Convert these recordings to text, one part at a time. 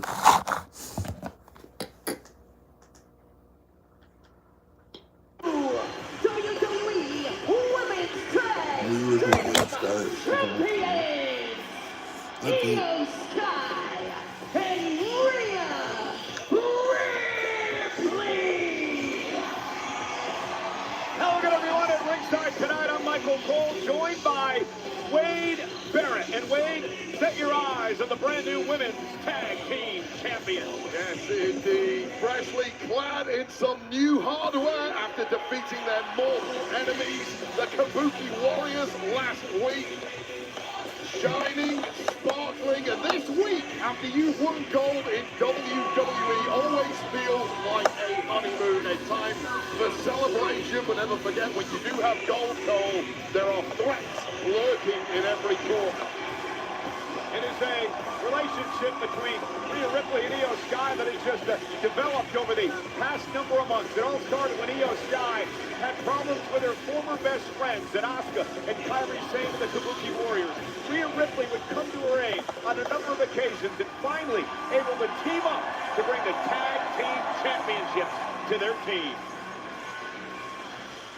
good. WWE Women's Tag We were going to start. Champions, Io Sky and Rhea Ripley. Hello again, everyone, at ringside tonight. I'm Michael Cole, joined by Wade Barrett. And Wade, set your eyes on the brand new Women's Tag Team Champions. Yes, indeed. Freshly clad in some new hardware after defeating their mortal enemies, the Kabuki Warriors, last week. Shining, sparkling, and this week, after you've won gold in WWE, always feels like a honeymoon, a time for celebration. But never forget, when you do have gold, Cole, there are threats lurking in every corner. It is a relationship between Rhea Ripley and Io Sky that has just developed over the past number of months. It all started when Io Sky had problems with her former best friends, Asuka and Kairi Sane of the Kabuki Warriors. Rhea Ripley would come to her aid on a number of occasions and finally able to team up to bring the Tag Team Championships to their team.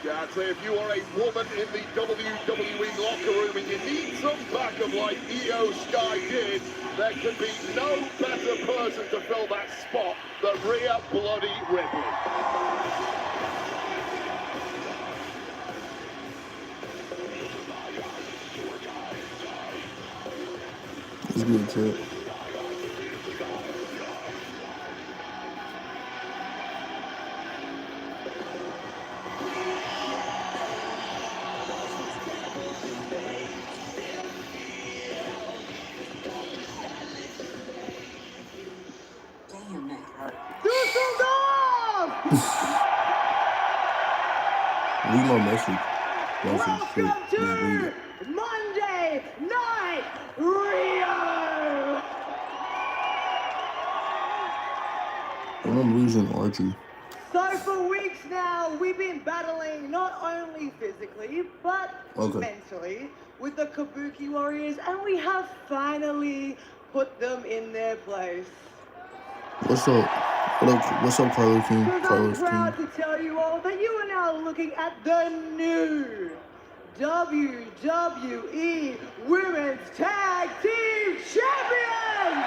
Yeah, I'd say if you are a woman in the WWE locker room and you need some backup like Io Sky did, there could be no better person to fill that spot than Rhea Bloody Ripley. It's good, too. Read my message. Welcome to Monday Night Rio. And I'm losing Archie. So for weeks now, we've been battling not only physically, but mentally with the Kabuki Warriors, and we have finally put them in their place. What's up? What's up, Carlos King? I'm proud to tell you all that you are now looking at the new WWE Women's Tag Team Champions!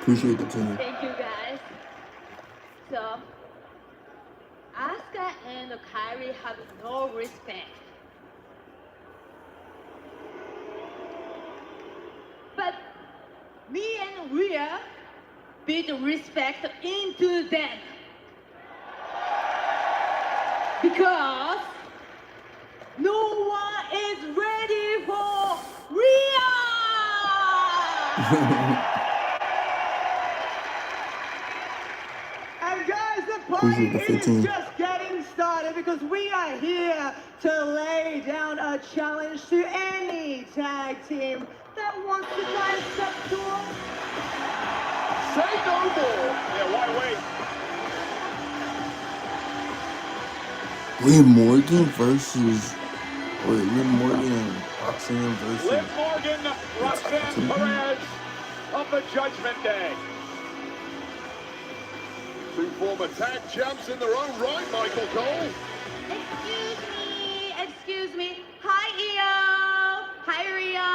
Appreciate the team. Thank you, guys. So, Asuka and Kairi have no respect. But me and Rhea beat respect into them. Because no one is ready for Rhea! And guys, the party is just getting started because we are here to lay down a challenge to any tag team that wants to try and step to them. Say no more. Yeah, why wait? Liv Morgan versus... Wait, Liv Morgan and Roxanne versus... Liv Morgan, Roxanne Perez of the Judgment Day. Two former tag champs in their own right, Michael Cole. Excuse me. Hi, Io. Hi, Rhea.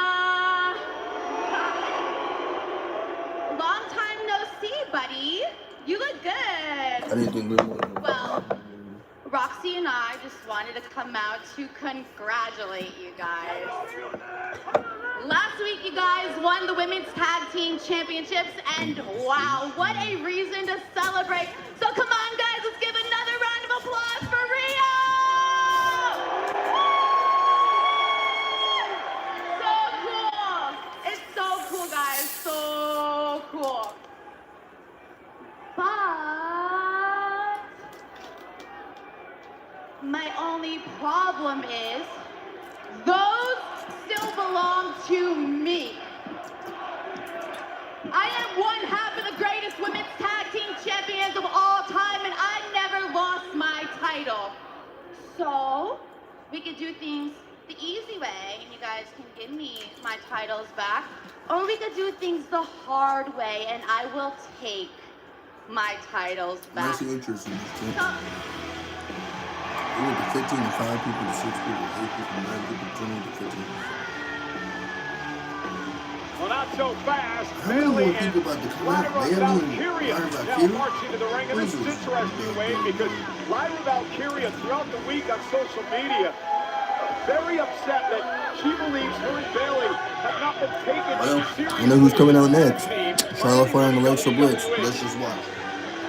Long time no see, buddy. You look good. I didn't think Liv Morgan... Well, Roxy and I just wanted to come out to congratulate you guys. Last week, you guys won the Women's Tag Team Championships, and wow, what a reason to celebrate. So come on, guys, let's give another round of applause for Rio! So cool. It's so cool, guys. So cool. But my only problem is things the easy way, and you guys can give me my titles back, or we could do things the hard way, and I will take my titles back. Nice and interesting. It went to 15 to 5 people to 6 people, 8 people, 9 people, 20 to 15. Well, not so fast. How many more people about to come out? Valkyria now marching to the ring, and this is interesting, Wayne, because Lyra Valkyria throughout the week on social media, very upset that she believes her and Bayley have not been taken seriously. I know who's coming out next. Charlotte Flair and Alexa Bliss. Let's just watch.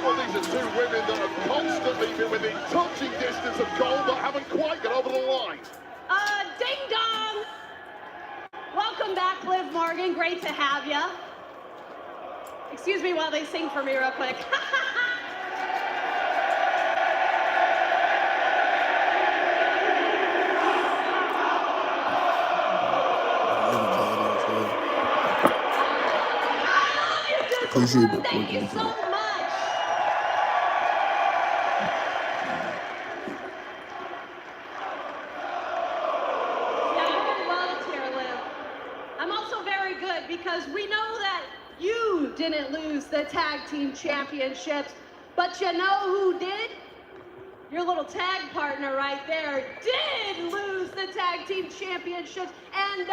Well, these are two women that have constantly been within touching distance of goal, but haven't quite got over the line. Ding dong! Welcome back, Liv Morgan. Great to have you. Excuse me while they sing for me real quick. Thank you so much. Because we know that you didn't lose the tag team championships, but you know who did? Your little tag partner right there did lose the tag team championships. And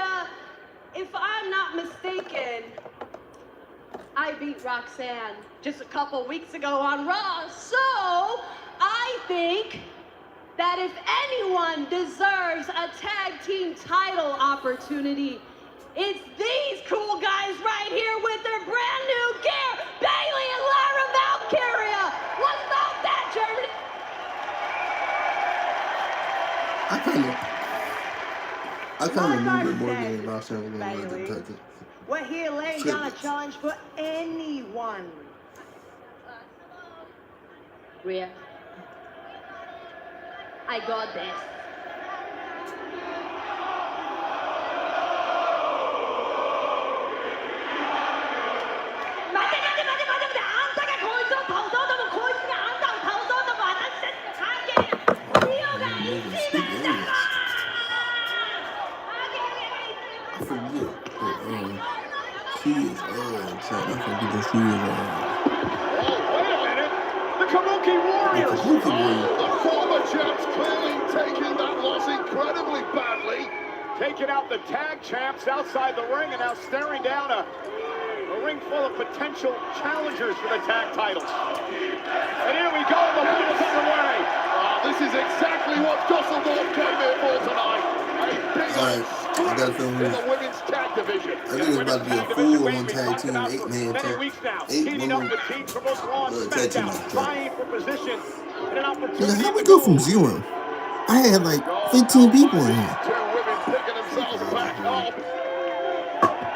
if I'm not mistaken, I beat Roxanne just a couple weeks ago on Raw. So I think that if anyone deserves a tag team title opportunity, it's these cool guys right here with their brand new gear, Bayley and Lyra Valkyria. What about that, Germany? I kind of knew that Morgan and Roxanne were going to win the title. We're here laying down a challenge for anyone. Rhea, I got this. She is Oh, wait a minute. The Kabuki Warriors. The former champs clearly taking that loss incredibly badly. Taking out the tag champs outside the ring and now staring down a ring full of potential challengers for the tag titles. And here we go, the fight is underway. This is exactly what Dusseldorf came here for tonight. I got a feeling in the women's tag division. I think it's about to be a full-on tag team, 8-man tag. 8-woman tag team. Vying for position and an opportunity. How we go from 0? I had like 15 people in here. Two women picking themselves back up.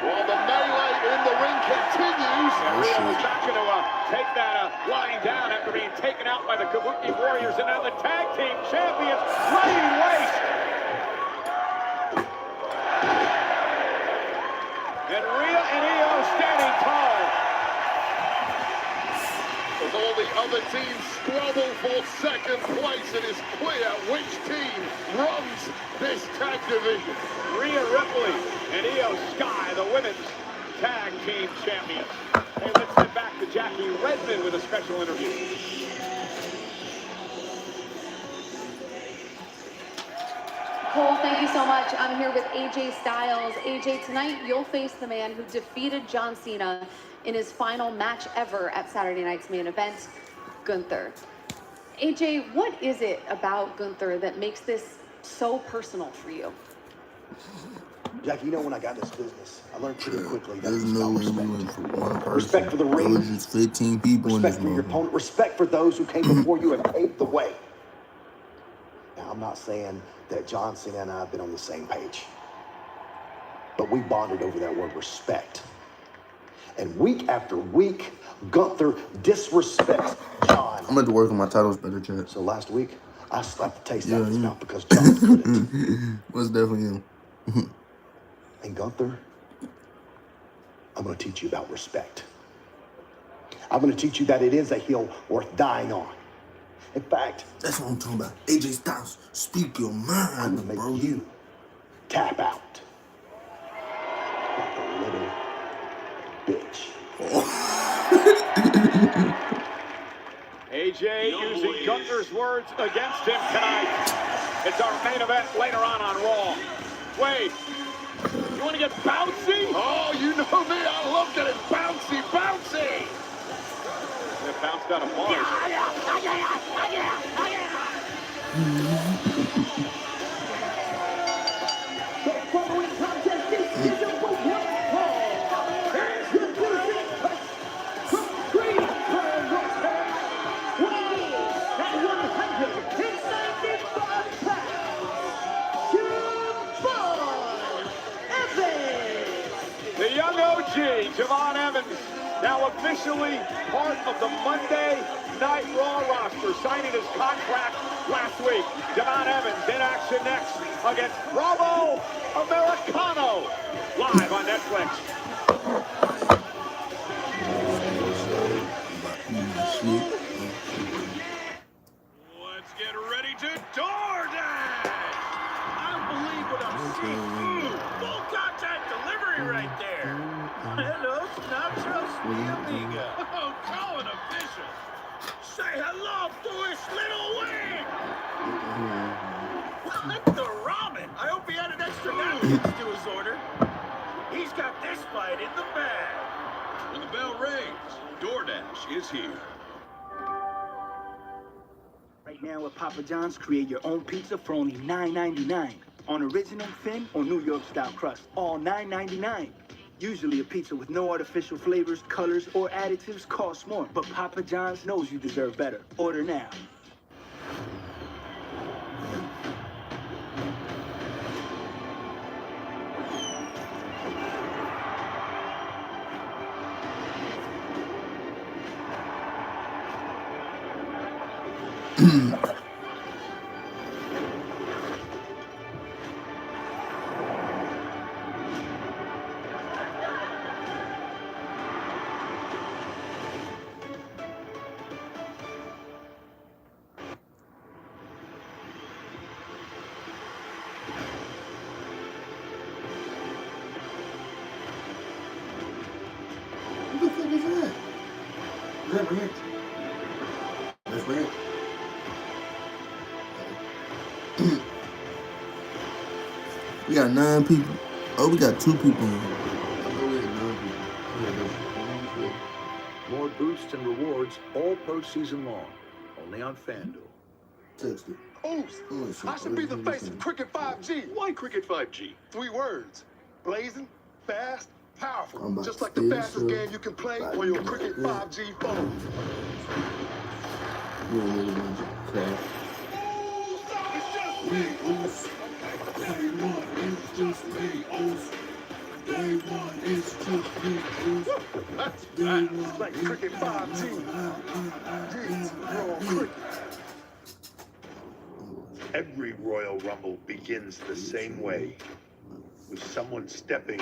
While the melee in the ring continues. Rhea was not going to take that lying down after being taken out by the Kabuki Warriors. And now the tag team champions laying waste. And Rhea and Io standing tall. As all the other teams struggle for second place, it is clear which team runs this tag division. Rhea Ripley and Io Sky, the women's tag team champions. Hey, let's get back to Jackie Redmond with a special interview. Cole, thank you so much. I'm here with AJ Styles. AJ, tonight you'll face the man who defeated John Cena in his final match ever at Saturday night's main event, Gunther. AJ, what is it about Gunther that makes this so personal for you? Jackie, you know, when I got this business, I learned pretty quickly that There's it's no about way we respect. went for one person. Respect for the ring. There was just 15 people in this Respect for your movie. opponent. Respect for those who came before you and paved the way. Now, I'm not saying that John Cena and I have been on the same page, but we bonded over that word respect. And week after week, Gunther disrespects John. I'm going to work on my titles better, Chad. So last week, I slapped the taste out of his mouth because John couldn't. Was definitely him. And Gunther, I'm going to teach you about respect. I'm going to teach you that it is a hill worth dying on. In fact, that's what I'm talking about. AJ Styles, speak your mind, I'm gonna make bro. you tap out like a little bitch. AJ using Gunther's words against him tonight. It's our main event later on Raw. Wade, you want to get bouncy? Oh, you know me. I love getting bouncy, bouncy. It bounced out of Mars. The following contest this season was held from Greensboro, North, weighing at 195 pounds, Javon Evans. The young OG, Javon Evans, now officially part of the Monday Night Raw roster, signing his contract last week. Javon Evans in action next against Bravo Americano, live on Netflix. Let's get ready to DoorDash! I don't believe what I'm seeing. Full contact delivery right there. Hello, Nachos, mi amiga. Oh, Colin official. Say hello to his little wing. What the ramen? I hope he added extra napkins to his order. He's got this fight in the bag. When the bell rings, DoorDash is here. Right now at Papa John's, create your own pizza for only $9.99. On original, thin, or New York style crust, all $9.99. Usually a pizza with no artificial flavors, colors, or additives costs more, but Papa John's knows you deserve better. Order now. What the fuck is that? Is that Brent? That's Brent. We got 9 people. Oh, we got 2 people in here. Oh, we got 9 people. More boosts and rewards all postseason long. Only on FanDuel. Text it. Oops, I should be the face of Cricket 5G. Why Cricket 5G? 3 words. Blazing, fast, powerful. Just like to the steal fastest game you can play on your Cricket 5G phone. You don't really want to crap. That's fast, like Cricket 5G. Every Royal Rumble begins the same way, with someone stepping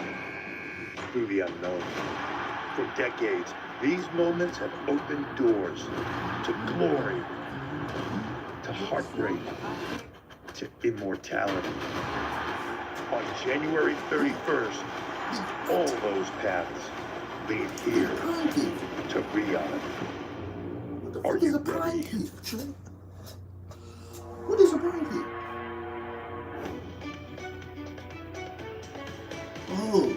through the unknown. For decades, these moments have opened doors to glory, to heartbreak, to immortality. On January 31st, all those paths lead here to Riyadh. Are you ready? What is a blanket? Oh.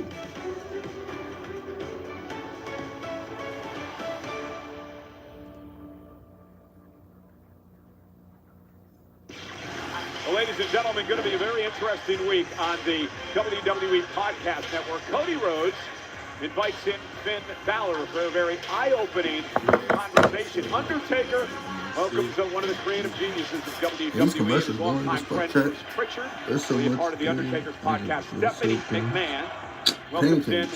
Well, ladies and gentlemen, going to be a very interesting week on the WWE Podcast Network. Cody Rhodes invites in Finn Balor for a very eye-opening conversation. Undertaker welcomes one of the creative geniuses of WWE, longtime friend Bruce Pritchard, who is part of the Undertaker's podcast. Stephanie Vaquer welcomes in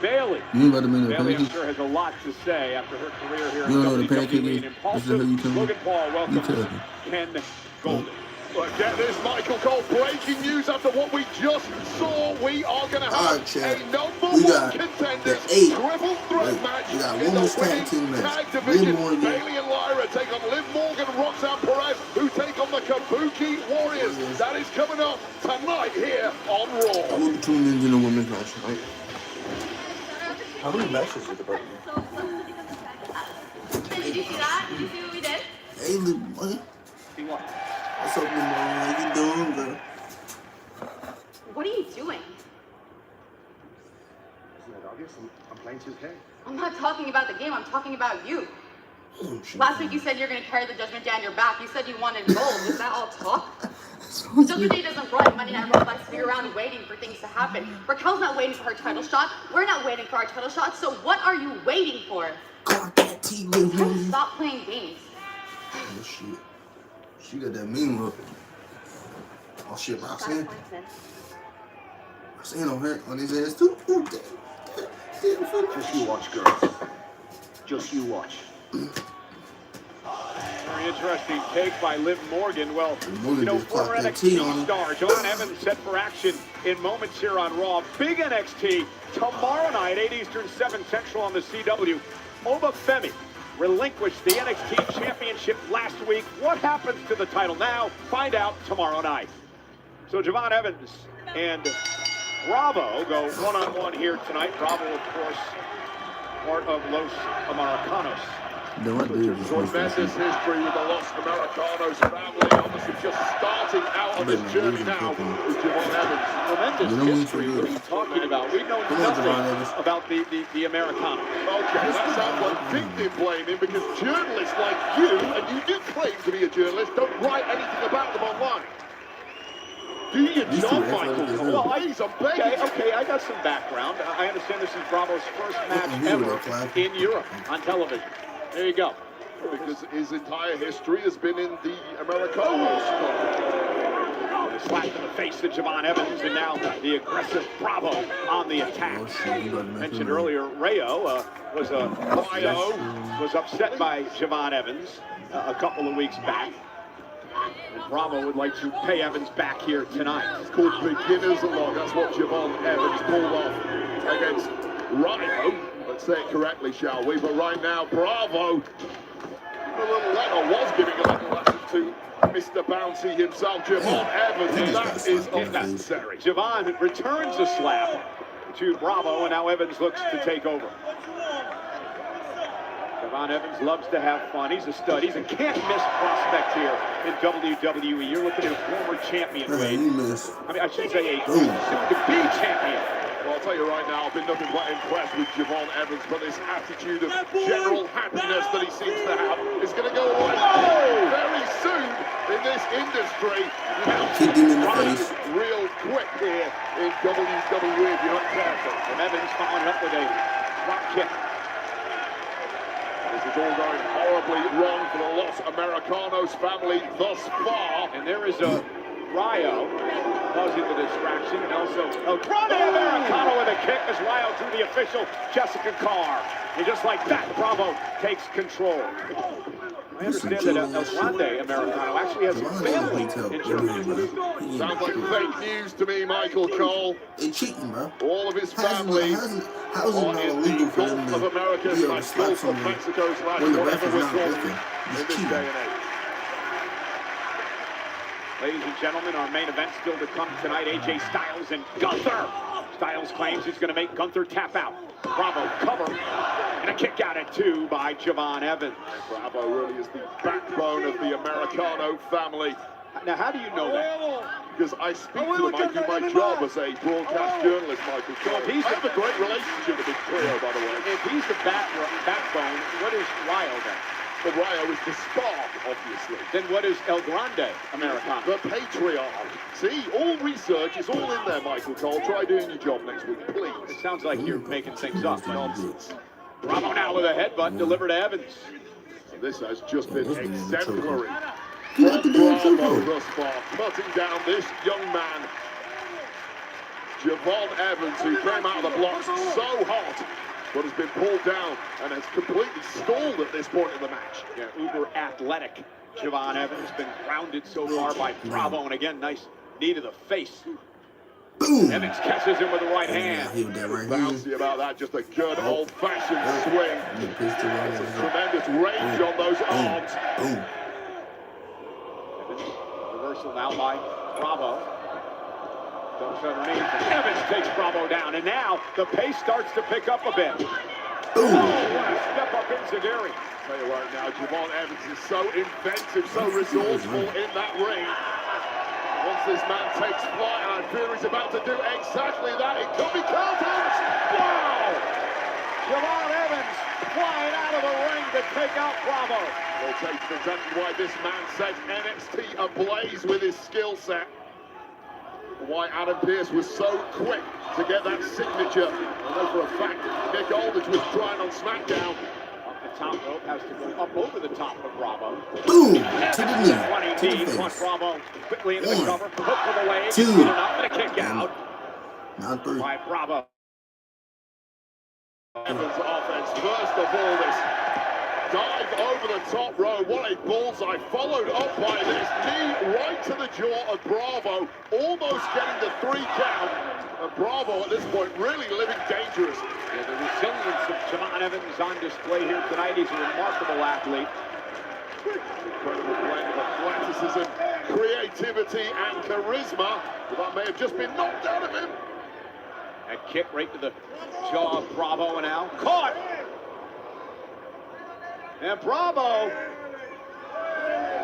Bailey. Bailey, I'm sure, has a lot to say after her career here in WWE. And impulsive Logan Paul welcomes Ken Golden. Look, get this, Michael Cole. Breaking news after what we just saw. We are going to have a number 1 contenders triple threat match in the women's tag division. Bailey and Lyra take on Liv Morgan, Roxanne That is coming up tonight here on Raw. I will be tuning into the women's match tonight. How many matches did the Bucks Did you see that? Did you see what we did? Hey, little boy. See what? What's up, little boy? How you doing, girl? What are you doing? Isn't it obvious? I'm playing 2K. I'm not talking about the game, I'm talking about you. Oh, shit. Last week you said you're going to carry the Judgment Day on your back. You said you wanted gold. Was that all talk? Judgment Day doesn't run. Monday Night Raw likes to be around waiting for things to happen. Raquel's not waiting for her title shot. We're not waiting for our title shot. So what are you waiting for? God, that TV, man. Stop playing games. Oh, shit. She got that mean look. Oh, shit, Roxanne. Roxanne on his ass, too. Ooh, damn. Just you watch, girls. Just you watch. Very interesting take by Liv Morgan. Well, Morgan you know, just clocked former that T NXT on him. star John Evans set for action in moments here on Raw. Big NXT tomorrow night, 8 Eastern, 7 Central on the CW. Obafemi relinquished the NXT Championship last week. What happens to the title now? Find out tomorrow night. So Javon Evans and Bravo go one-on-one here tonight. Bravo, of course, part of Los Americanos. Tremendous history with the Los Americanos family. Obviously just starting out on this journey now with Javon Evans. Tremendous history. What are you talking about? We know nothing about the Americanos. Okay, that sounds like victim blaming because journalists like you, and you do claim to be a journalist, don't write anything about them online. Do you, John Michael? Well, I'm begging. Okay, I got some background. I understand this is Bravo's first match ever in Europe on television. There you go. Because his entire history has been in the Americanos. Slap in the face to Javon Evans, and now the aggressive Bravo on the attack. Mentioned earlier, RHIYO was upset by Javon Evans a couple of weeks back. And Bravo would like to pay Evans back here tonight. It's called beginner's luck. That's what Javon Evans pulled off against RHIYO. Let's say it correctly, shall we? But right now, Bravo, was giving a little lesson to Mr. Bouncy himself, Javon Evans, and that is unnecessary. Javon returns the slap to Bravo, and now Evans looks to take over. Javon Evans loves to have fun. He's a stud. He's a can't-miss prospect here in WWE. You're looking at a former champion, Wade. I mean, I should say a soon-to-be champion. Well, I'll tell you right now, I've been nothing but impressed with Javon Evans, but this attitude of general happiness that he seems to have is going to go away very soon in this industry. Kick him in the face. Real quick here in WWE if you're not careful. And Evans following up with a drop kick. This is all going horribly wrong for the Los Americanos family thus far. And there is a RHIYO causing the distraction, and also El Grande Americano with a kick as RHIYO through the official Jessica Carr. And just like that, Bravo takes control. I understand that El Grande Americano actually has a family in Germany. Sounds like fake news to me, Michael Cole. They cheating, bro. All of his family how's it not illegal for them Gulf of America to be able to / slap Gulf of someone Mexico / when the ref whatever is we're not calling looking? in It's this cheating. day and age. Ladies and gentlemen, our main event still to come tonight. AJ Styles and Gunther. Styles claims he's going to make Gunther tap out. Bravo cover. And a kick out at 2 by Javon Evans. Bravo really is the backbone of the Americano family. Now, how do you know that? Because I speak to them. I do my job as a broadcast journalist, Michael. So I have a great relationship with this trio, by the way. If he's the backbone, what is RHIYO then? Well, RHIYO is the spark, obviously. Then what is El Grande Americano? The patriarch. See, all research is all in there, Michael Cole. Try doing your job next week, please. It sounds like you're making things up. Nonsense. Bravo now with a headbutt delivered to Evans. And this has just been exemplary. Bravo thus far, cutting down this young man, Javon Evans, who came out of the blocks so hot, but has been pulled down and has completely stalled at this point in the match. Yeah, uber athletic Javon Evans, been grounded so far by Bravo, and again, nice knee to the face. Boom. Evans catches him with the right hand. Bouncy about that, just a good old-fashioned swing. Tremendous range on those arms. Reversal now by Bravo dumps underneath. Evans takes Bravo down, and now the pace starts to pick up a bit. Oh, what a step up Inzaguri. Tell you right now, Javon Evans is so inventive, so resourceful in that ring. Once this man takes flight, and I fear he's about to do exactly that. It could be curtains. Wow! Javon Evans flying out of the ring to take out Bravo. Well, takes exactly why this man says NXT ablaze with his skill set. Why Adam Pearce was so quick to get that signature. I know for a fact Nick Aldridge was trying on SmackDown. Up the top rope, has to go up over the top of Bravo. Boom! To the knee. To the face. Bravo quickly into the cover. Hook for the leg. 2. Enough and a kick out. Not 3. By Bravo. Evans' offense, first of all, this dive over the top row. What a bullseye, followed up by this knee right to the jaw of Bravo, almost getting the 3 count. And Bravo at this point really living dangerous. Yeah, the resilience of Javon Evans on display here tonight. He's a remarkable athlete. Incredible blend of athleticism, creativity, and charisma. But that may have just been knocked out of him. That kick right to the jaw of Bravo now. Caught! And Bravo.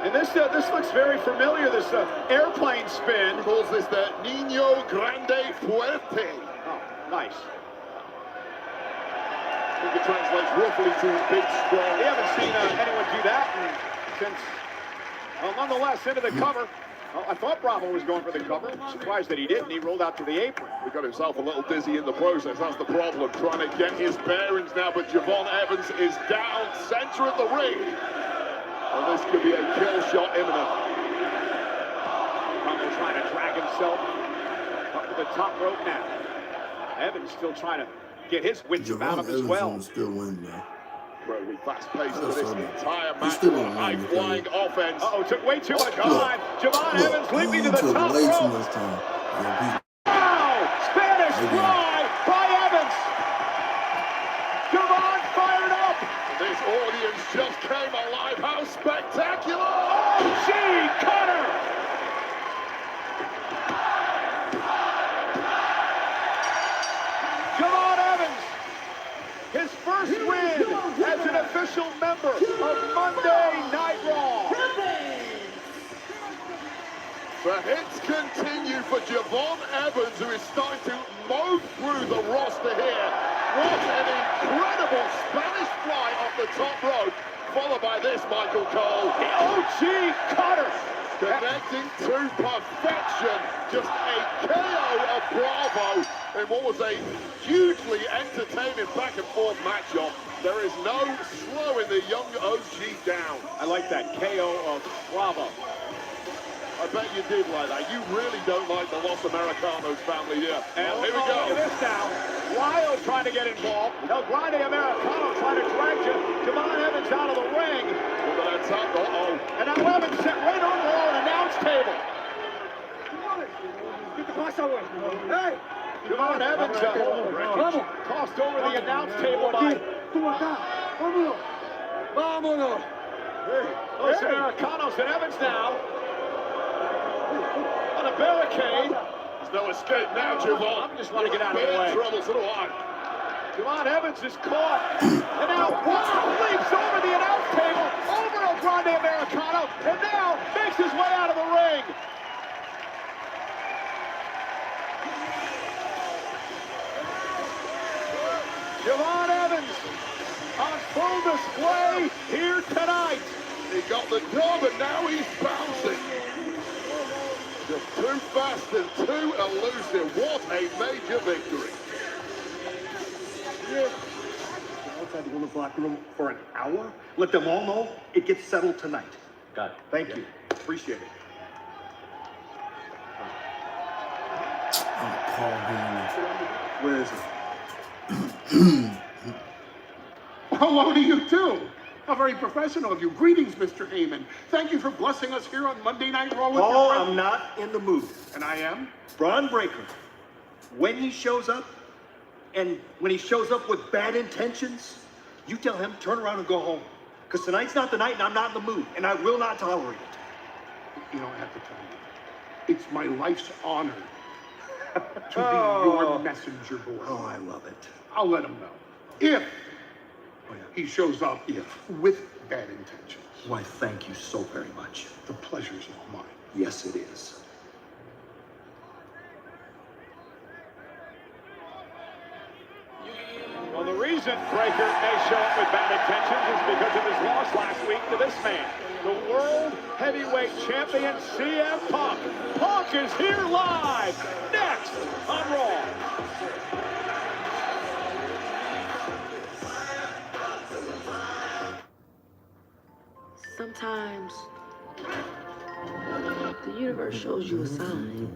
And this looks very familiar, this airplane spin. Calls this the Niño Grande Fuerte. Oh, nice. I think it translates roughly to big, strong. We haven't seen anyone do that since, nonetheless, into the cover. Oh, I thought Bravo was going for the cover. Surprised that he didn't. He rolled out to the apron. He got himself a little dizzy in the process. That's the problem. Trying to get his bearings now, but Javon Evans is down center of the ring. And this could be a kill shot imminent. Bravo trying to drag himself up to the top rope now. Evans still trying to get his wits about him as well. Still win, man. Incredibly fast-paced for this entire match. Still high-flying offense. Uh-oh, took way too much time. Javon Evans leaping to the top way rope. too much time. Wow! Spanish fly by Evans. Javon fired up. This audience just came alive. How spectacular! Oh, gee, Connor! Javon Evans, his first win as an official member of Monday Night Raw. The hits continue for Javon Evans, who is starting to mow through the roster here. What an incredible Spanish fly off the top rope, followed by this, Michael Cole. The OG cutter. Connecting to perfection. Just a KO of Bravo in what was a hugely entertaining back-and-forth matchup. There is no slowing the young OG down. I like that KO of Bravo. I bet you did like that. You really don't like the Los Americanos family here. And here we go. Look at this now. RHIYO trying to get involved. El Grande Americano trying to drag Javon Evans out of the ring. Look at that top. Uh-oh. And now Evans sent right over on an announce table. Hey! Javon Evans tossed over the announce table by... Los Americanos and Evans now. On a barricade. There's no escape now, Javon. I just want to get out of the way. Trouble, so do I. Javon Evans is caught. And now, wow, leaps over the announce table, over El Grande Americano, and now makes his way out of the ring. Javon Evans on full display here tonight. He got the job, and now he's bouncing. Just too fast and too elusive. What a major victory. Outside the women's locker room for an hour? Let them all know it gets settled tonight. Got it. Thank you. Appreciate it. Where is it? Hello to you, too. How very professional of you. Greetings, Mr. Heyman. Thank you for blessing us here on Monday Night Raw with Oh, I'm not in the mood. And I am? Braun Breaker, when he shows up, and when he shows up with bad intentions, you tell him, turn around and go home. Because tonight's not the night, and I'm not in the mood, and I will not tolerate it. You don't have to tell me. It's my life's honor to be your messenger boy. Oh, I love it. I'll let him know. If he shows up with bad intentions. Why, thank you so very much. The pleasure's all mine. Yes, it is. Well, the reason Breaker may show up with bad intentions is because of his loss last week to this man, the World Heavyweight Champion CM Punk. Punk is here live, next on Raw. Sometimes the universe shows you a sign.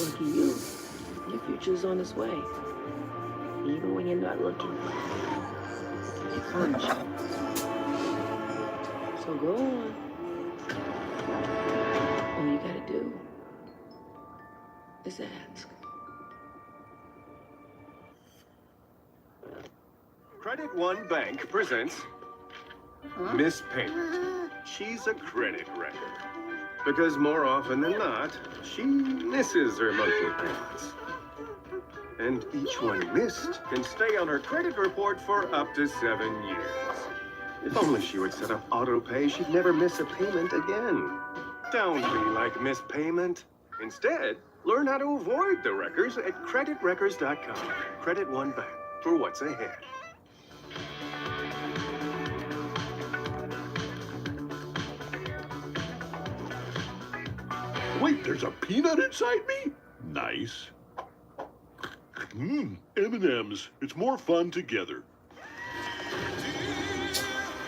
Lucky you, your future's on its way. Even when you're not looking. You punch. So go on. All you gotta do is ask. Credit One Bank presents Miss Payment. She's a credit wrecker. Because more often than not, she misses her monthly payments. And each one missed can stay on her credit report for up to 7 years. If only she would set up auto pay, she'd never miss a payment again. Don't be like Miss Payment. Instead, learn how to avoid the wreckers at creditwreckers.com. Credit One Bank for what's ahead. Wait, there's a peanut inside me? Nice. M&M's. It's more fun together.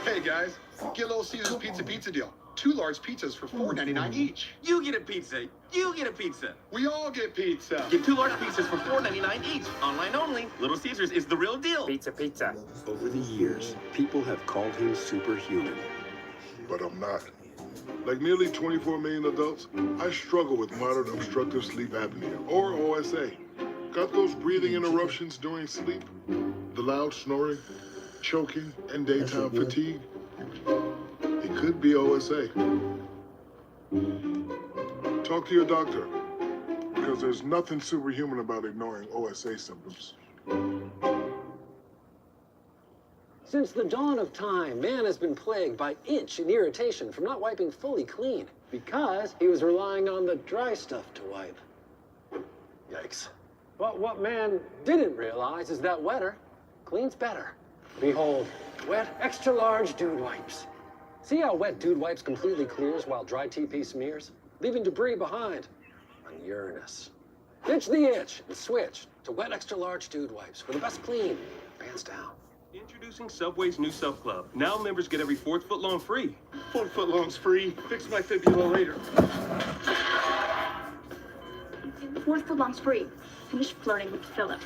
Hey guys, get Little Caesar's pizza deal. 2 large pizzas for $4.99 each. You get a pizza. You get a pizza. We all get pizza. Get 2 large pizzas for $4.99 each. Online only. Little Caesar's is the real deal. Pizza. Over the years, people have called him superhuman. But I'm not. Like nearly 24 million adults, I struggle with moderate obstructive sleep apnea, or OSA. Got those breathing interruptions during sleep? The loud snoring, choking, and daytime fatigue? It could be OSA. Talk to your doctor, because there's nothing superhuman about ignoring OSA symptoms. Since the dawn of time, man has been plagued by itch and irritation from not wiping fully clean because he was relying on the dry stuff to wipe. Yikes. But what man didn't realize is that wetter cleans better. Behold, wet extra large dude wipes. See how wet dude wipes completely clears while dry TP smears, leaving debris behind on Uranus. Ditch the itch and switch to wet extra large dude wipes for the best clean, hands down. Introducing Subway's new Sub Club. Now members get every 4th foot long free. 4 foot long's free. Fix my fibula later. 4th foot long's free. Finish flirting with Philip.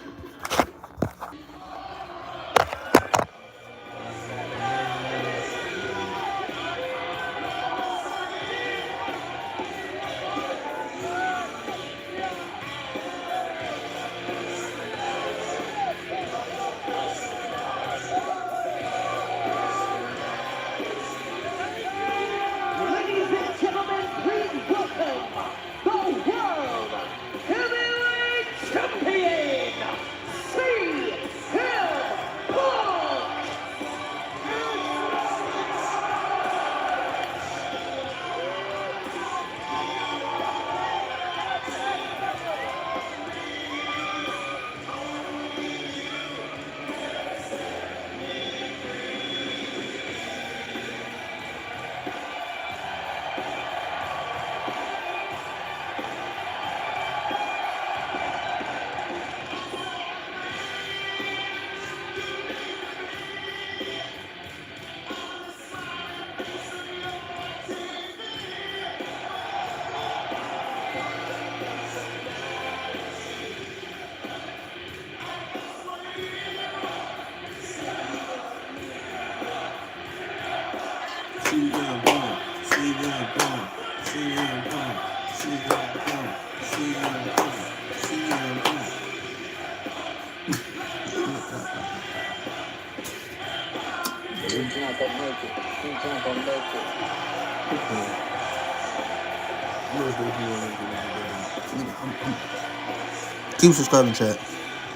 Keep subscribing, chat.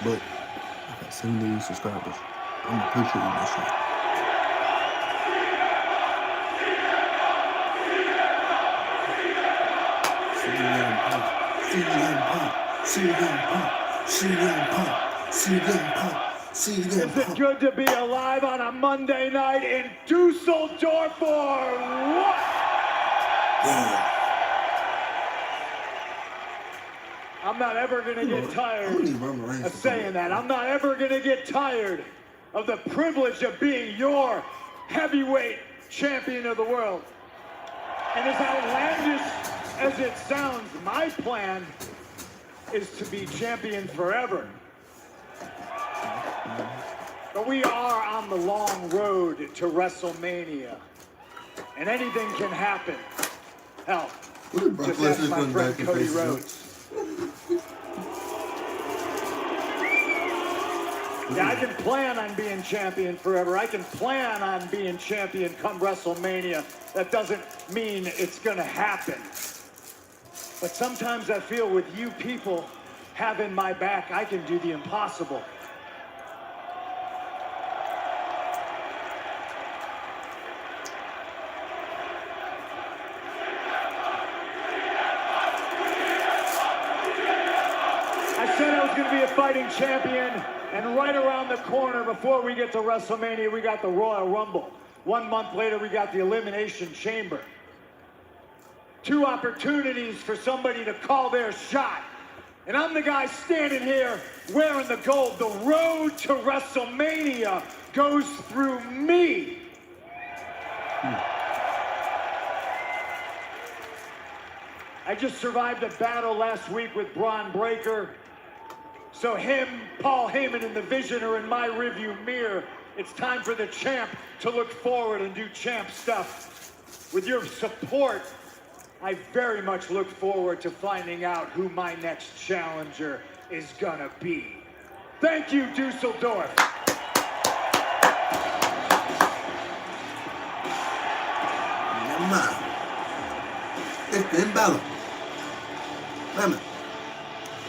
But I got 70 subscribers. I'm appreciating this shit. Is it good to be alive on a Monday night in Dusseldorf or what? Yeah. I'm not ever going to get tired of saying that. I'm not ever going to get tired of the privilege of being your heavyweight champion of the world. And as outlandish as it sounds, my plan is to be champion forever. But we are on the long road to WrestleMania. And anything can happen. Hell, just ask my friend Cody Rhodes. Yeah, I can plan on being champion forever. I can plan on being champion come WrestleMania. That doesn't mean it's gonna happen. But sometimes I feel with you people having my back, I can do the impossible. I said I was gonna be a fighting champion. And right around the corner, before we get to WrestleMania, we got the Royal Rumble. 1 month later, we got the Elimination Chamber. 2 opportunities for somebody to call their shot. And I'm the guy standing here wearing the gold. The road to WrestleMania goes through me. I just survived a battle last week with Braun Breaker. So him, Paul Heyman, and the Vision are in my rearview mirror. It's time for the champ to look forward and do champ stuff. With your support, I very much look forward to finding out who my next challenger is gonna be. Thank you, Dusseldorf. It's Finn Balor.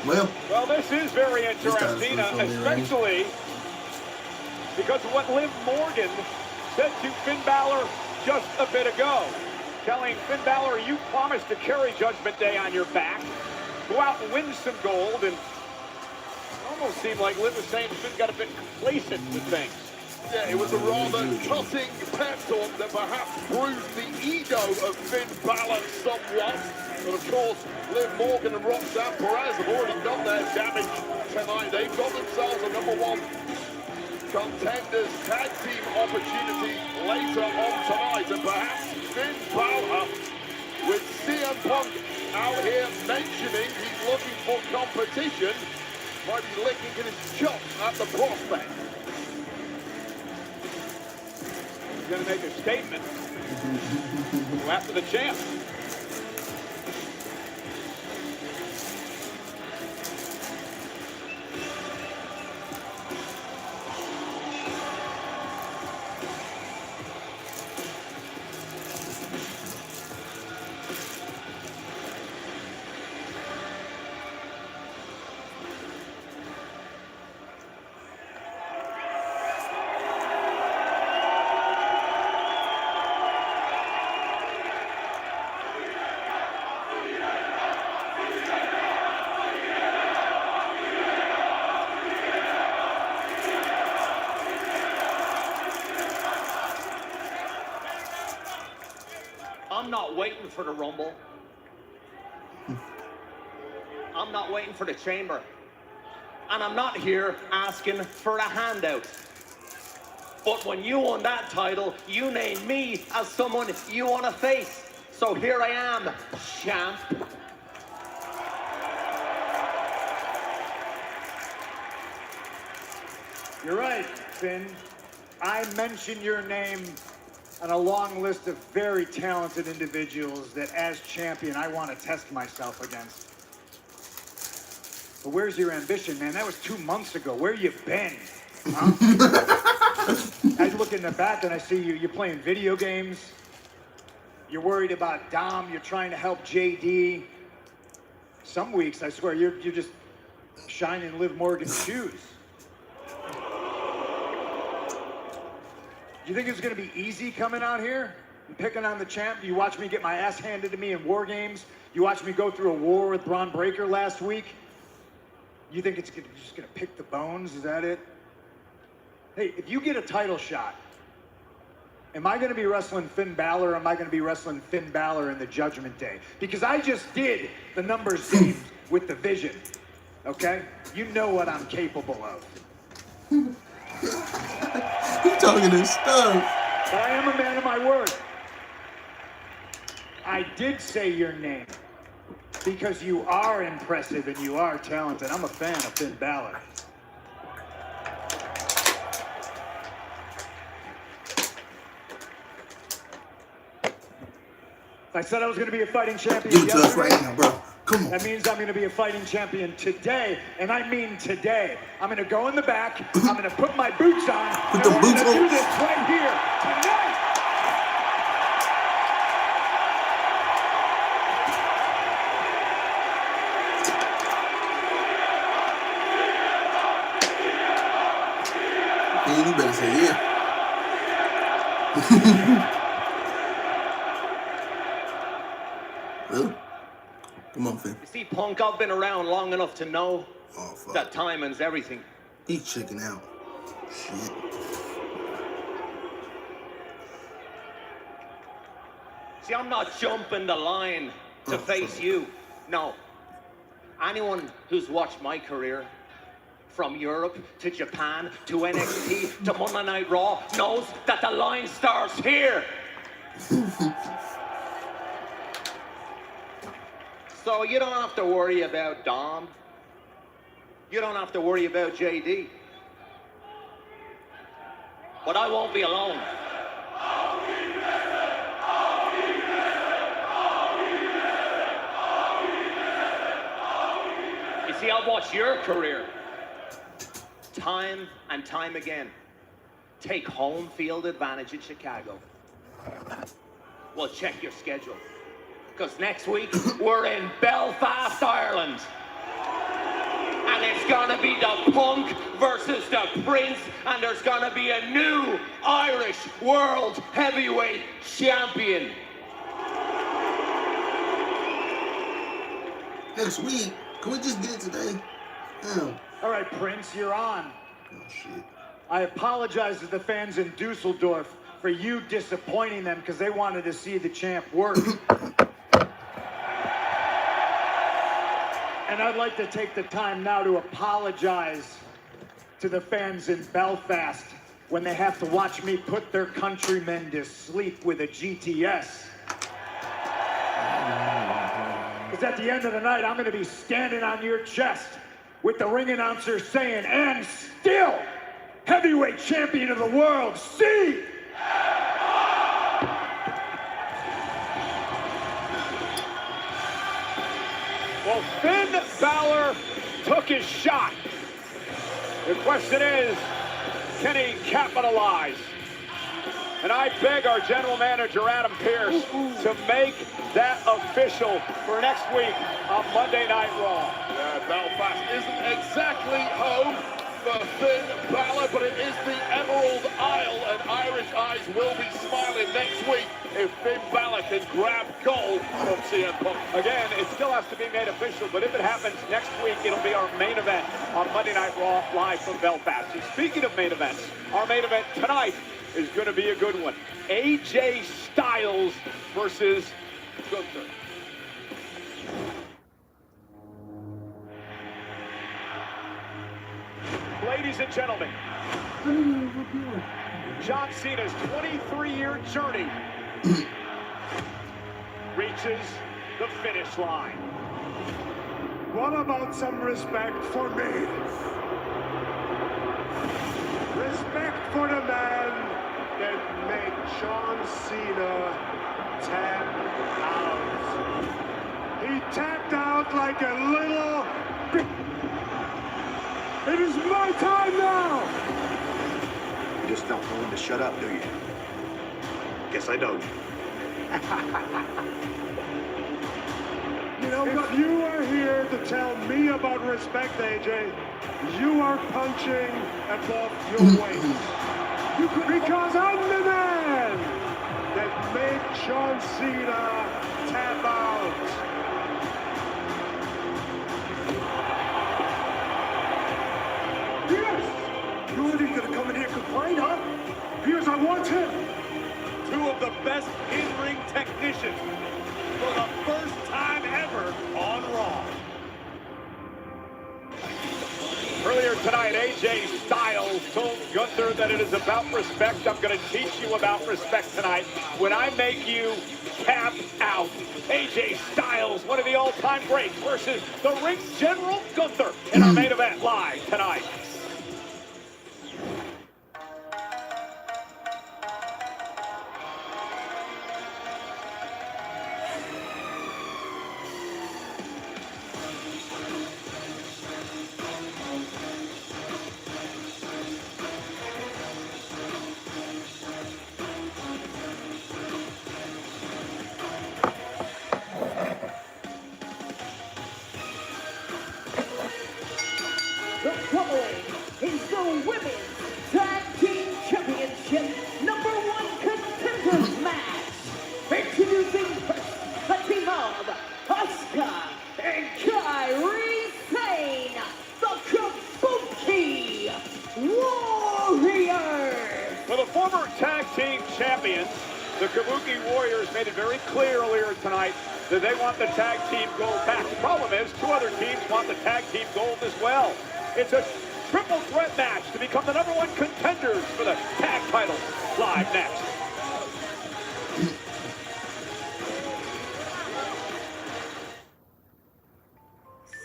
Well, this is very interesting, especially because of what Liv Morgan said to Finn Balor just a bit ago. Telling Finn Balor, you promised to carry Judgment Day on your back, go out and win some gold, and it almost seemed like Liv was saying Finn got a bit complacent with things. Yeah, it was a rather cutting pep talk that perhaps bruised the ego of Finn Balor somewhat. But of course, Liv Morgan and Roxanne Perez have already done their damage tonight. They've got themselves a #1 contenders tag team opportunity later on tonight. And perhaps Finn Balor, with CM Punk out here mentioning he's looking for competition, might be licking his chops at the prospect. He's going to make a statement. Go after the champ. I'm not waiting for the Rumble. I'm not waiting for the Chamber. And I'm not here asking for a handout. But when you won that title, you named me as someone you want to face. So here I am, champ. You're right, Finn. I mentioned your name on a long list of very talented individuals that, as champion, I want to test myself against. But where's your ambition, man? That was 2 months ago. Where you been? Huh? I look in the back and I see you're playing video games. You're worried about Dom. You're trying to help JD. Some weeks, I swear, you're just shining Liv Morgan's shoes. You think it's going to be easy coming out here and picking on the champ? You watch me get my ass handed to me in War Games. You watch me go through a war with Braun Breaker last week. You think it's just going to pick the bones? Is that it? Hey, if you get a title shot, am I going to be wrestling Finn Balor, or am I going to be wrestling Finn Balor in the Judgment Day? Because I just did the numbers game with the Vision, okay? You know what I'm capable of. He's talking his stuff. But I am a man of my word. I did say your name because you are impressive and you are talented. I'm a fan of Finn Balor. I said I was going to be a fighting champion Give it to us yesterday. right now, bro. Come on. That means I'm going to be a fighting champion today, and I mean today. I'm going to go in the back, I'm going to put my boots on, Put and the we're boots going to on. do this right here tonight. Man, you better say yeah. Really? Come on, Finn. You see, Punk, I've been around long enough to know that timing's everything. He's checking out. Shit. See, I'm not jumping the line to face you. No. Anyone who's watched my career, from Europe to Japan to NXT to Monday Night Raw, knows that the line starts here. So you don't have to worry about Dom. You don't have to worry about JD. But I won't be alone. You see, I've watched your career time and time again take home field advantage in Chicago. Well, check your schedule. Because next week, we're in Belfast, Ireland. And it's going to be the Punk versus the Prince. And there's going to be a new Irish World Heavyweight Champion. Next week? Can we just get it today? Damn. All right, Prince, you're on. Oh, shit. I apologize to the fans in Dusseldorf for you disappointing them because they wanted to see the champ work. And I'd like to take the time now to apologize to the fans in Belfast when they have to watch me put their countrymen to sleep with a GTS. Because at the end of the night, I'm going to be standing on your chest with the ring announcer saying, and still heavyweight champion of the world, see! Well, Finn Balor took his shot. The question is, can he capitalize? And I beg our general manager, Adam Pearce, to make that official for next week on Monday Night Raw. Yeah, Belfast isn't exactly home for Finn Balor, but it is the Emerald Isle, and Irish eyes will be smiling next week if Finn Balor can grab gold from CM Punk. Again, it still has to be made official, but if it happens next week, it'll be our main event on Monday Night Raw live from Belfast. And speaking of main events, our main event tonight is going to be a good one. AJ Styles versus Gunther. Ladies and gentlemen, John Cena's 23-year journey reaches the finish line. What about some respect for me? Respect for the man that made John Cena tap out. He tapped out like a little... It is my time now! You just don't know when to shut up, do you? Guess I don't. You know, if you are here to tell me about respect, AJ, you are punching above your weight. Because I'm the man that made John Cena tap out. Pierce! You really gonna come in here and complain, huh? Pierce, I want him. Two of the best in-ring technicians for the first time ever on Raw. Earlier tonight, AJ Styles told Gunther that it is about respect. I'm going to teach you about respect tonight when I make you tap out. AJ Styles, one of the all-time greats, versus the ring's general, Gunther, in our main event live tonight. The following is the Women's Tag Team Championship #1 contenders match. Introducing first, the team of Asuka and Kairi Sane, the Kabuki Warriors. For the former tag team champions, the Kabuki Warriors made it very clear earlier tonight that they want the tag team gold back. The problem is, two other teams want the tag team gold as well. It's a triple threat match to become the #1 contenders for the tag titles. Live next.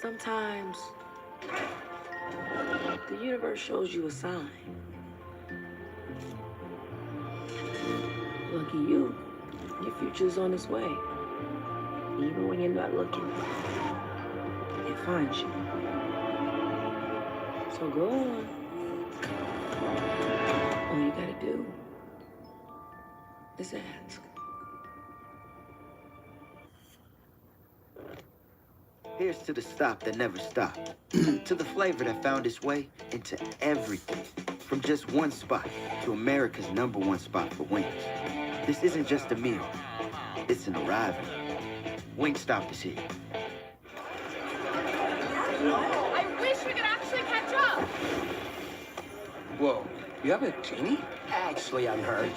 Sometimes the universe shows you a sign. Lucky you, your future's on its way. Even when you're not looking, it finds you. So go on. All you gotta do is ask. Here's to the stop that never stopped. To the flavor that found its way into everything. From just one spot to America's #1 spot for wings. This isn't just a meal. It's an arrival. Wingstop is here. I wish we could actually catch up. Whoa, you have a genie? Actually, I'm her.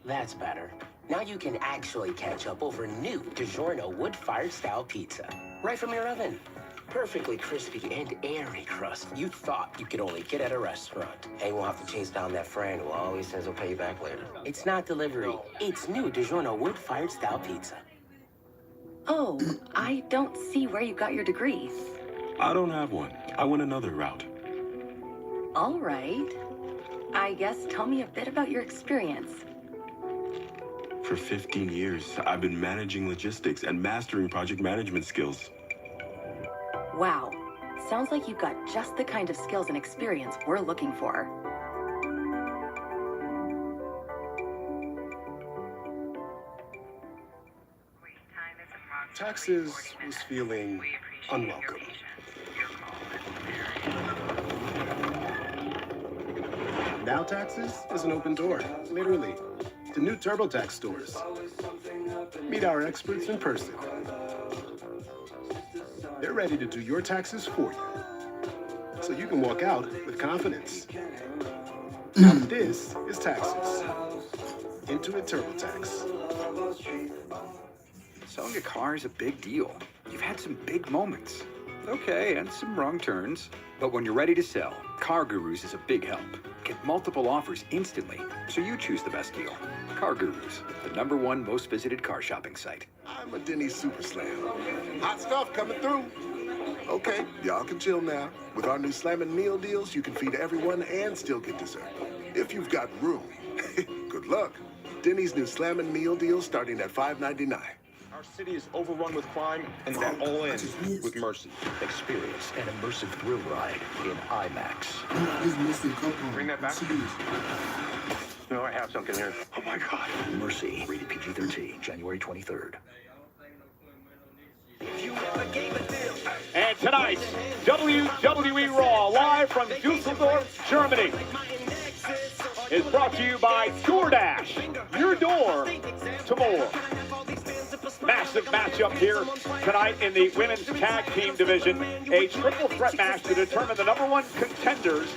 That's better. Now you can actually catch up over new DiGiorno wood-fired style pizza. Right from your oven. Perfectly crispy and airy crust you thought you could only get at a restaurant. And we'll have to chase down that friend who always says he'll pay you back later. It's not delivery. It's new DiGiorno wood-fired style pizza. Oh, I don't see where you got your degree. I don't have one. I went another route. All right. I guess tell me a bit about your experience. For 15 years, I've been managing logistics and mastering project management skills. Wow. Sounds like you've got just the kind of skills and experience we're looking for. Taxes was feeling unwelcome. Now Taxes is an open door, literally, to new TurboTax stores. Meet our experts in person. They're ready to do your taxes for you, so you can walk out with confidence. Now this is Taxes. Intuit TurboTax. Selling a car is a big deal. You've had some big moments. Okay, and some wrong turns. But when you're ready to sell, Car Gurus is a big help. Get multiple offers instantly, so you choose the best deal. Car Gurus, the #1 most visited car shopping site. I'm a Denny's Super Slam. Hot stuff coming through. Okay, y'all can chill now. With our new Slammin' Meal deals, you can feed everyone and still get dessert. If you've got room. Good luck. Denny's new Slammin' Meal deal starting at $5.99. Our city is overrun with crime, and that all ends with mercy. Experience an immersive thrill ride in IMAX. Bring that back. No, I have something here. Oh my God. Mercy, rated PG-13, January 23rd. And tonight's WWE RAW, live from Dusseldorf, Germany, is brought to you by DoorDash, your door to more. Massive matchup here tonight in the women's tag team division. A triple threat match to determine the #1 contenders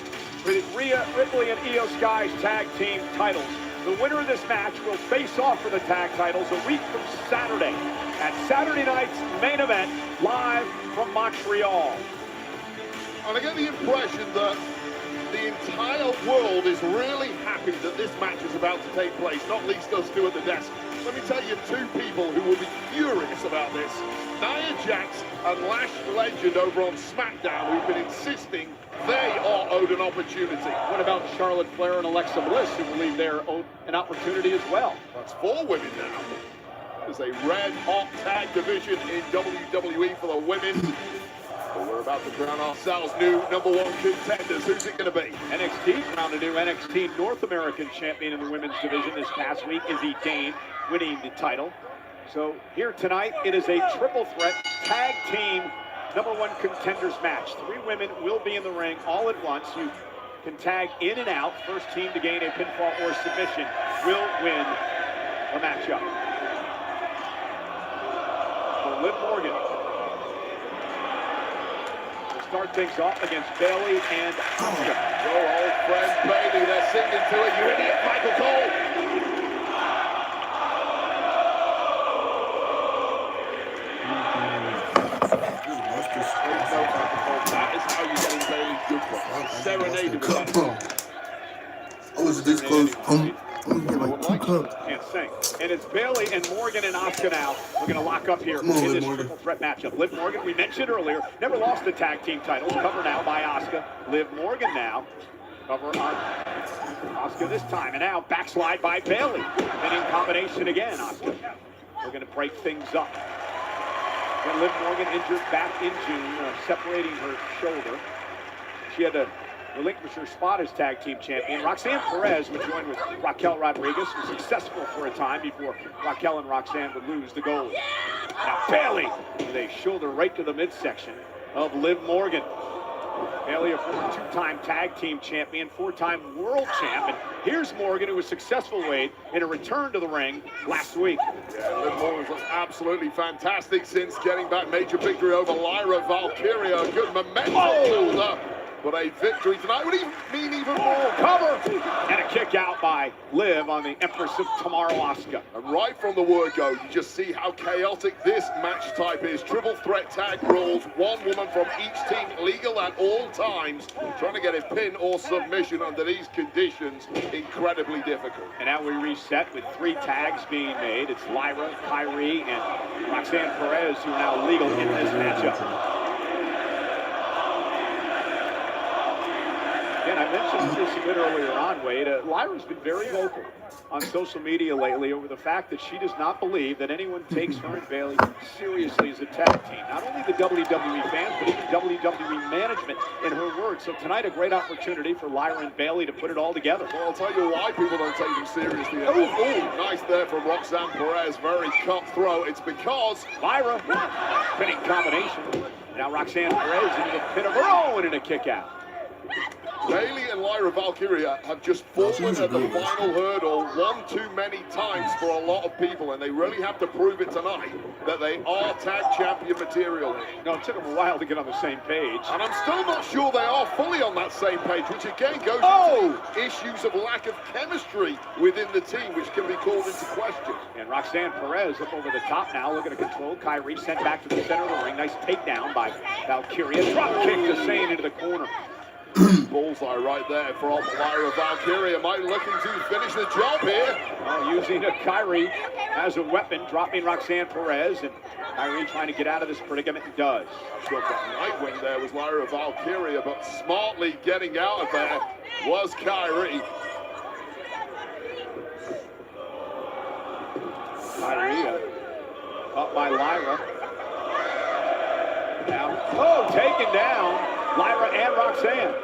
for the Rhea Ripley and Io Sky's tag team titles. The winner of this match will face off for the tag titles a week from Saturday at Saturday night's main event, live from Montreal. And I get the impression that the entire world is really happy that this match is about to take place, not least us two at the desk. Let me tell you two people who will be furious about this. Nia Jax and Lash Legend over on SmackDown, who've been insisting they are owed an opportunity. What about Charlotte Flair and Alexa Bliss, who believe they're owed an opportunity as well? That's 4 women now. There's a red-hot tag division in WWE for the women. But we're about to crown ourselves new #1 contenders. Who's it going to be? NXT crowned a new NXT North American champion in the women's division this past week. Izzy Dane winning the title. So here tonight, it is a triple threat tag team #1 contenders match. 3 women will be in the ring all at once. You can tag in and out. First team to gain a pinfall or submission will win the matchup. For Liv Morgan, start things off against Bayley and Asuka. Your old friend Bayley, they're singing to it, you idiot, Michael Cole. That is how you get in Bayley's good one. Serenade with that. Oh, is it this close? I'm get like 2 cups. Can't sing. And it's Bayley and Morgan and Asuka now. We're going to lock up here in this triple threat matchup. Liv Morgan, we mentioned earlier, never lost the tag team titles. Cover now by Asuka. Liv Morgan now. Cover on Asuka this time. And now backslide by Bayley. And in combination again, Asuka. We're going to break things up. And Liv Morgan injured back in June, separating her shoulder. She had to relinquish her spot as tag team champion. Roxanne Perez would join with Raquel Rodriguez, was successful for a time before Raquel and Roxanne would lose the gold. Now Bayley with a shoulder right to the midsection of Liv Morgan. Bayley, a former 2-time tag team champion, 4-time world champ. And here's Morgan, who was successful, Wade, in a return to the ring last week. Yeah, Liv Morgan's looked absolutely fantastic since getting back major victory over Lyra Valkyria. A good momentum builder. But a victory tonight would mean even more. Cover! And a kick out by Liv on the Empress of Tomorrow, Asuka. And right from the word go, you just see how chaotic this match type is. Triple threat tag rules, 1 woman from each team, legal at all times. Trying to get a pin or submission under these conditions, incredibly difficult. And now we reset with 3 tags being made. It's Lyra, Kyrie, and Roxanne Perez, who are now legal in this matchup. And I mentioned this a bit earlier on, Wade. Lyra's been very vocal on social media lately over the fact that she does not believe that anyone takes her and Bayley seriously as a tag team. Not only the WWE fans, but even WWE management, in her words. So tonight, a great opportunity for Lyra and Bayley to put it all together. Well, I'll tell you why people don't take them seriously. Oh, nice there from Roxanne Perez. Very cutthroat. It's because Lyra, pinning combination. Now Roxanne Perez into the pin of her own and a kick out. Bayley and Lyra Valkyria have just fallen at the final hurdle 1 too many times for a lot of people, and they really have to prove it tonight that they are tag champion material. No, it took them a while to get on the same page. And I'm still not sure they are fully on that same page, which again goes to issues of lack of chemistry within the team, which can be called into question. And Roxanne Perez up over the top now, looking to control. Kyrie sent back to the center of the ring. Nice takedown by Valkyria. Drop kick to Sane into the corner. Bullseye right there from Lyra Valkyria. Might looking to finish the job here. Using a Kyrie as a weapon, dropping Roxanne Perez, and Kyrie trying to get out of this predicament and does. Sure, Nightwing there was Lyra Valkyria, but smartly getting out of there was Kyrie. Kyrie up by Lyra. Now, taken down. Lyra and Roxanne.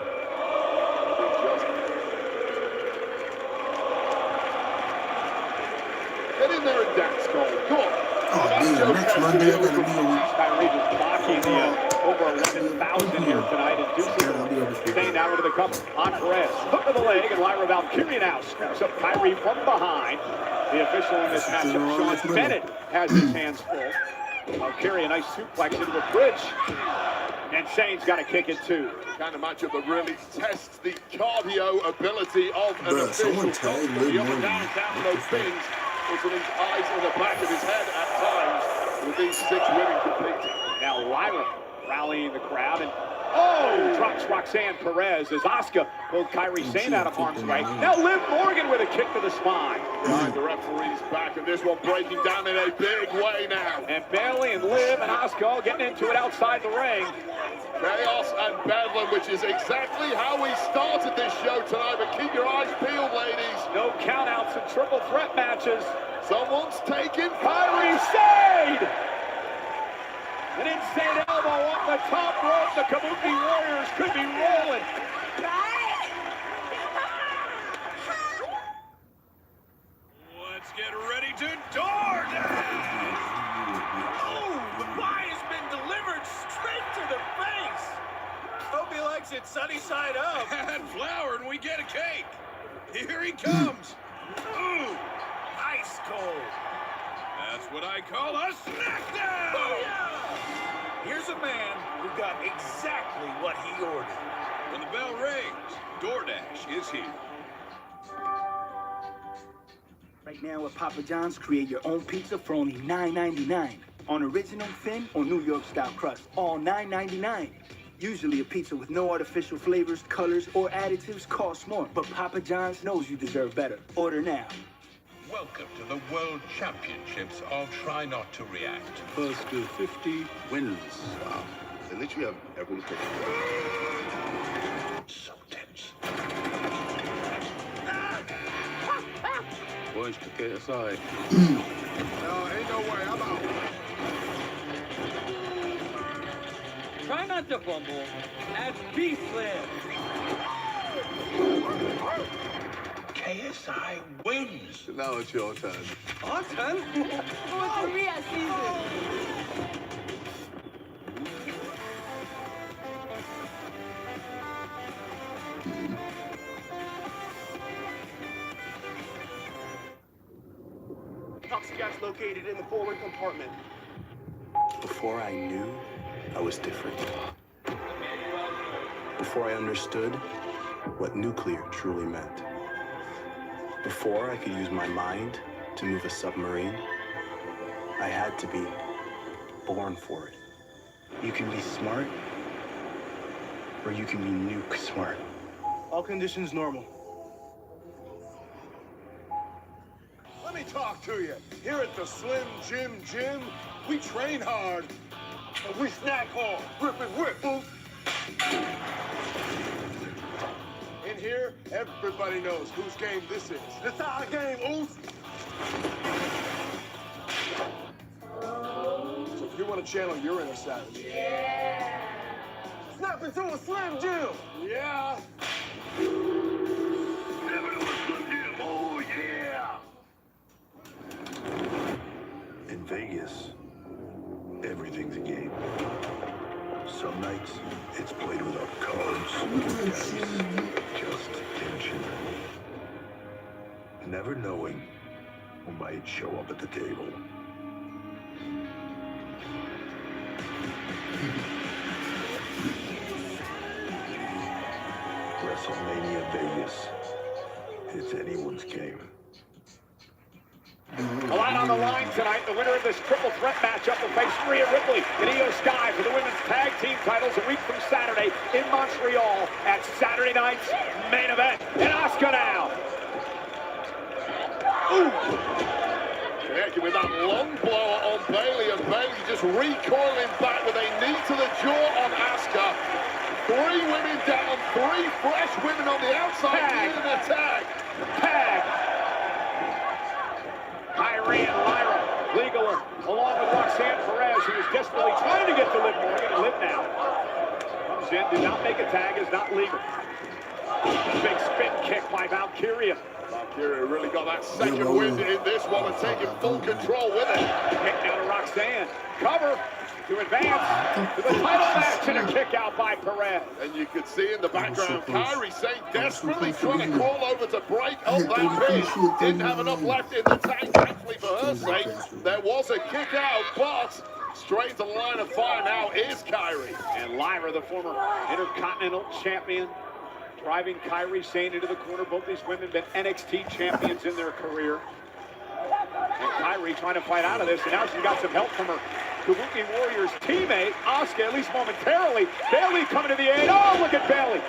in there and dance, Cole. Go on. Oh, damn, next Monday I gotta be on. Kyrie just blocking the over 11,000 here tonight in Deuces. Staying down into the cup on Perez. Hook of the leg, and Lyra Valkyrie now scoops up Kyrie from behind. The official in this matchup, Sean Bennett, has his hands full. Valkyrie, a nice suplex into the bridge. And Shane's got to kick it too. Kind of matchup that really tests the cardio ability of an official. The up and down those pins. Putting his eyes in the back of his head at times with these 6 women competing. Now Lyra rallying the crowd and drops Roxanne Perez as Asuka pulled Kairi Sane out of harm's way. Now Liv Morgan with a kick to the spine. Behind the referee's back, and this one breaking down in a big way now. And Bayley and Liv and Asuka all getting into it outside the ring. Chaos and bedlam, which is exactly how we started this show tonight, but keep your eyes peeled, ladies. No countouts and triple threat matches. Someone's taking Kairi Sane! An insane elbow off the top rope. The Kabuki Warriors could be rolling. Let's get ready to DoorDash! Oh, the pie has been delivered straight to the face! Hope he likes it sunny side up. Add flour and we get a cake. Here he comes. Ooh, ice cold. That's what I call a smackdown! Booyah! Here's a man who got exactly what he ordered. When the bell rings, DoorDash is here. Right now at Papa John's, create your own pizza for only $9.99. On original, thin, or New York style crust, all $9.99. Usually a pizza with no artificial flavors, colors, or additives costs more. But Papa John's knows you deserve better. Order now. Welcome to the World Championships of Try Not to React. First to 50 wins. Wow. They literally have everyone's picking. So tense. Points to KSI. No, ain't no way. I'm out. Try not to fumble as Beast Slam. KSI wins. Now it's your turn. Our turn? Oh, Rhea season. Toxic gas located in the forward compartment. Before I knew, I was different. Before I understood what nuclear truly meant. Before I could use my mind to move a submarine, I had to be born for it. You can be smart, or you can be nuke smart. All conditions normal. Let me talk to you. Here at the Slim Jim Gym, we train hard, and we snack hard. Rip and whip, boo. In here, everybody knows whose game this is. It's our game, oof. So if you want to channel your inner savage, snap into a Slim Jim. Yeah. Never know a Slim Jim. Oh yeah. In Vegas, everything's a game. Some nights, it's played without cards, dice, just tension. Never knowing who might show up at the table. WrestleMania Vegas. It's anyone's game. A lot on the line tonight. The winner of this triple threat matchup will face Rhea Ripley and Io Sky for the women's tag team titles a week from Saturday in Montreal at Saturday night's main event. And Asuka now. Ooh. Connecting with that long blower on Bayley, and Bayley just recoiling back with a knee to the jaw on Asuka. 3 women down, 3 fresh women on the outside in the tag. Tag. Kyrie and Lyra, legal, along with Roxanne Perez, who is desperately trying to get to Liv Morgan. Liv now comes in, did not make a tag, is not legal. Big spin kick by Valkyria. Valkyria really got that second wind in this one and taking full control with it. Kick down to Roxanne. Cover to advance to the title match and a kick out by Perez. And you could see in the background, Kairi Sane desperately trying to crawl over to break up that pin. Didn't have enough left in the tank, thankfully for her sake. There was a kick out, but straight to the line of fire now is Kairi. And Lyra, the former Intercontinental Champion, driving Kairi Sane into the corner. Both these women been NXT champions in their career. And Kairi trying to fight out of this, and now she's got some help from her Kabuki Warriors teammate, Asuka, at least momentarily. Bayley coming to the aid. Oh, look at Bayley.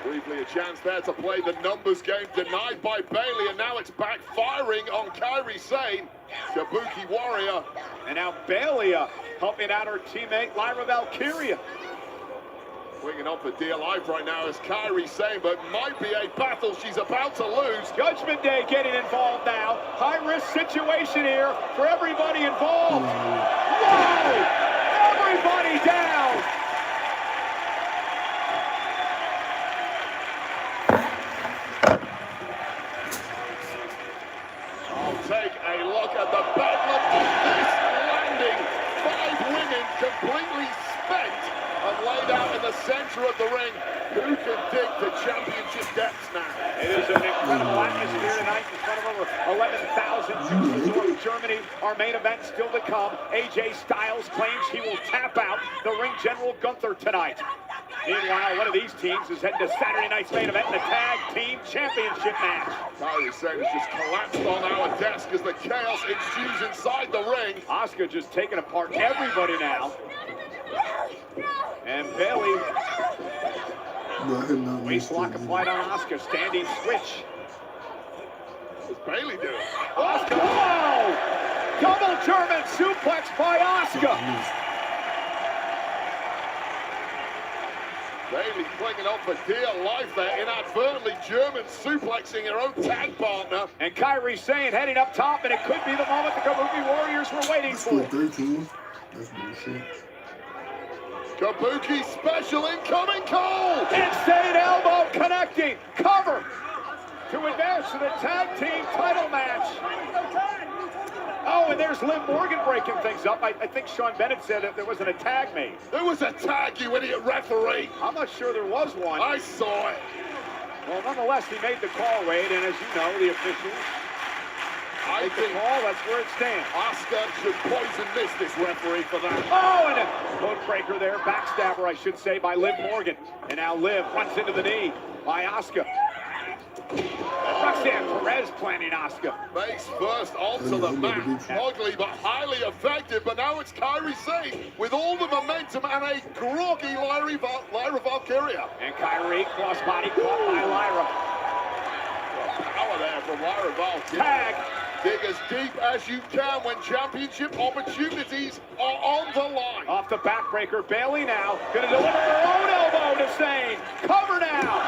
Briefly a chance there to play the numbers game, denied by Bayley, and now it's backfiring on Kairi Sane, Kabuki Warrior. And now Bayley helping out her teammate, Lyra Valkyria. Winging on for dear life right now is Kairi Sane, but might be a battle she's about to lose. Judgment Day getting involved now. High-risk situation here for everybody involved. Whoa! Everybody down! I'll take a look at the bedlam of this landing. 5 women completely spent and laid out in the center of the ring. Who can dig the championship depths now? It is an incredible atmosphere tonight in front of over 11,000 North Germany. Our main event still to come. AJ Styles claims he will tap out the ring general Gunther tonight. Meanwhile, one of these teams is heading to Saturday night's main event in the Tag Team Championship match. Kairi Sane has just collapsed on our desk as the chaos ensues inside the ring. Asuka just taking apart everybody now. And Bayley, waist lock applied on Asuka, standing switch. What's Bayley doing? Asuka, whoa! Double German suplex by Asuka. Bayley clinging on for dear life there, inadvertently German suplexing her own tag partner. And Kairi Sane heading up top, and it could be the moment the Kabuki Warriors were waiting for. That's bullshit. Kabuki special incoming call! Insane elbow connecting. Cover to advance to the tag team title match. Oh, and there's Liv Morgan breaking things up. I think Sean Bennett said that there wasn't a tag made. There was a tag, you idiot referee! I'm not sure there was one. I saw it. Well, nonetheless, he made the call, Wade, and as you know, the officials I think that's where it stands. Asuka should poison this referee for that. Oh, and a code breaker there, backstabber, I should say, by Liv Morgan. And now Liv runs into the knee by Asuka. Roxanne Perez planning Asuka. Face first onto the mat. Ugly but highly effective, but now it's Kairi Sane with all the momentum and a groggy Lyra Valkyria. And Kairi, crossbody caught by Lyra. Power there from Lyra Valkyria. Tag. Dig as deep as you can when championship opportunities are on the line. Off the backbreaker, Bayley now going to deliver her own elbow to Sane. Cover now.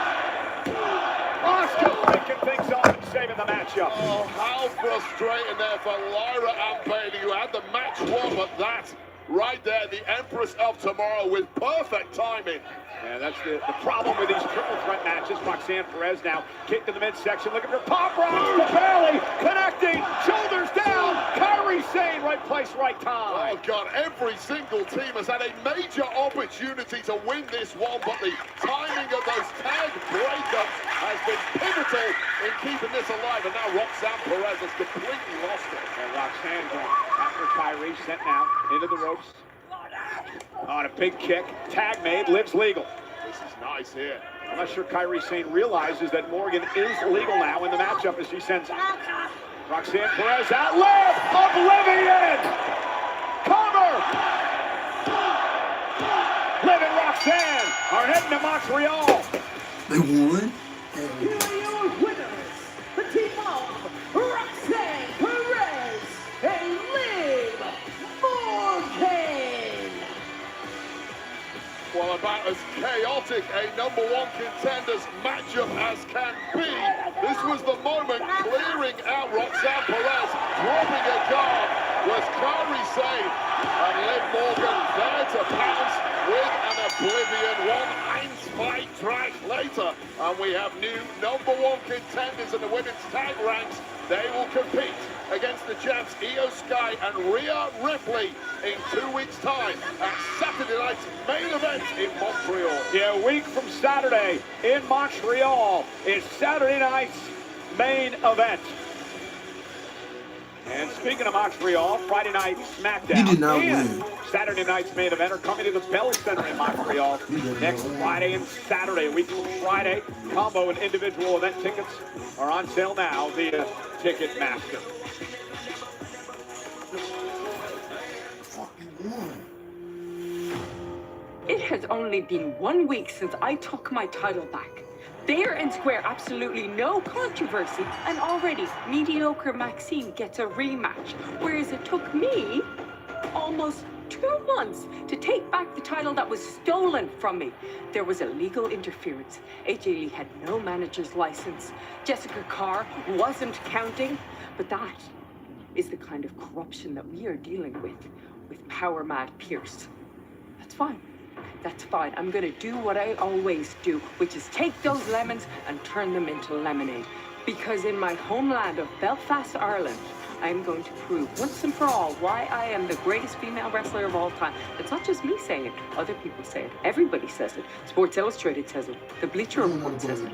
Asuka picking things up and saving the matchup. Oh, how frustrating there for Lyra and Bayley, who had the match won, but that right there, the Empress of Tomorrow with perfect timing. Yeah, that's the problem with these triple threat matches. Roxanne Perez now kicked in the midsection, looking for pop rocks to Bayley, connecting, shoulders down, Kairi Sane, right place, right time. Oh God, every single team has had a major opportunity to win this one, but the timing of those tag breakups has been pivotal in keeping this alive, and now Roxanne Perez has completely lost it. And Roxanne going after Kairi, sent now into the ropes. On a big kick, tag made, Liv's legal. This is nice here. I'm not sure Kairi Sane realizes that Morgan is legal now in the matchup as she sends Roxanne Perez out. Liv, Oblivion! Cover! Liv and Roxanne are heading to Montreal. They won? Here are your winners, the team of Roxanne Perez and Liv Morgan. Well, about as chaotic a #1 contenders matchup as can be. This was the moment clearing out Roxanne Perez, dropping a guard, was Kairi Sane, and Liv Morgan there to pounce with an Oblivion. 1-1 fight track, ladies Pizza. And we have new #1 contenders in the women's tag ranks. They will compete against the Champs Io Sky and Rhea Ripley in 2 weeks' time at Saturday night's main event in Montreal. Yeah, a week from Saturday in Montreal is Saturday night's main event. And speaking of Montreal, Friday night SmackDown He did not and win. Saturday night's main event are coming to the Bell Center in Montreal next Friday and Saturday. A week from Friday, combo and individual event tickets are on sale now via Ticketmaster. It has only been 1 week since I took my title back. Fair and square, absolutely no controversy, and already mediocre Maxine gets a rematch, whereas it took me almost 2 months to take back the title that was stolen from me. There was illegal interference. AJ Lee had no manager's license. Jessica Carr wasn't counting, but that is the kind of corruption that we are dealing with Power Mad Pierce. That's fine. That's fine. I'm gonna do what I always do, which is take those lemons and turn them into lemonade. Because in my homeland of Belfast, Ireland, I am going to prove once and for all why I am the greatest female wrestler of all time. It's not just me saying it. Other people say it. Everybody says it. Sports Illustrated says it. The Bleacher Report says it.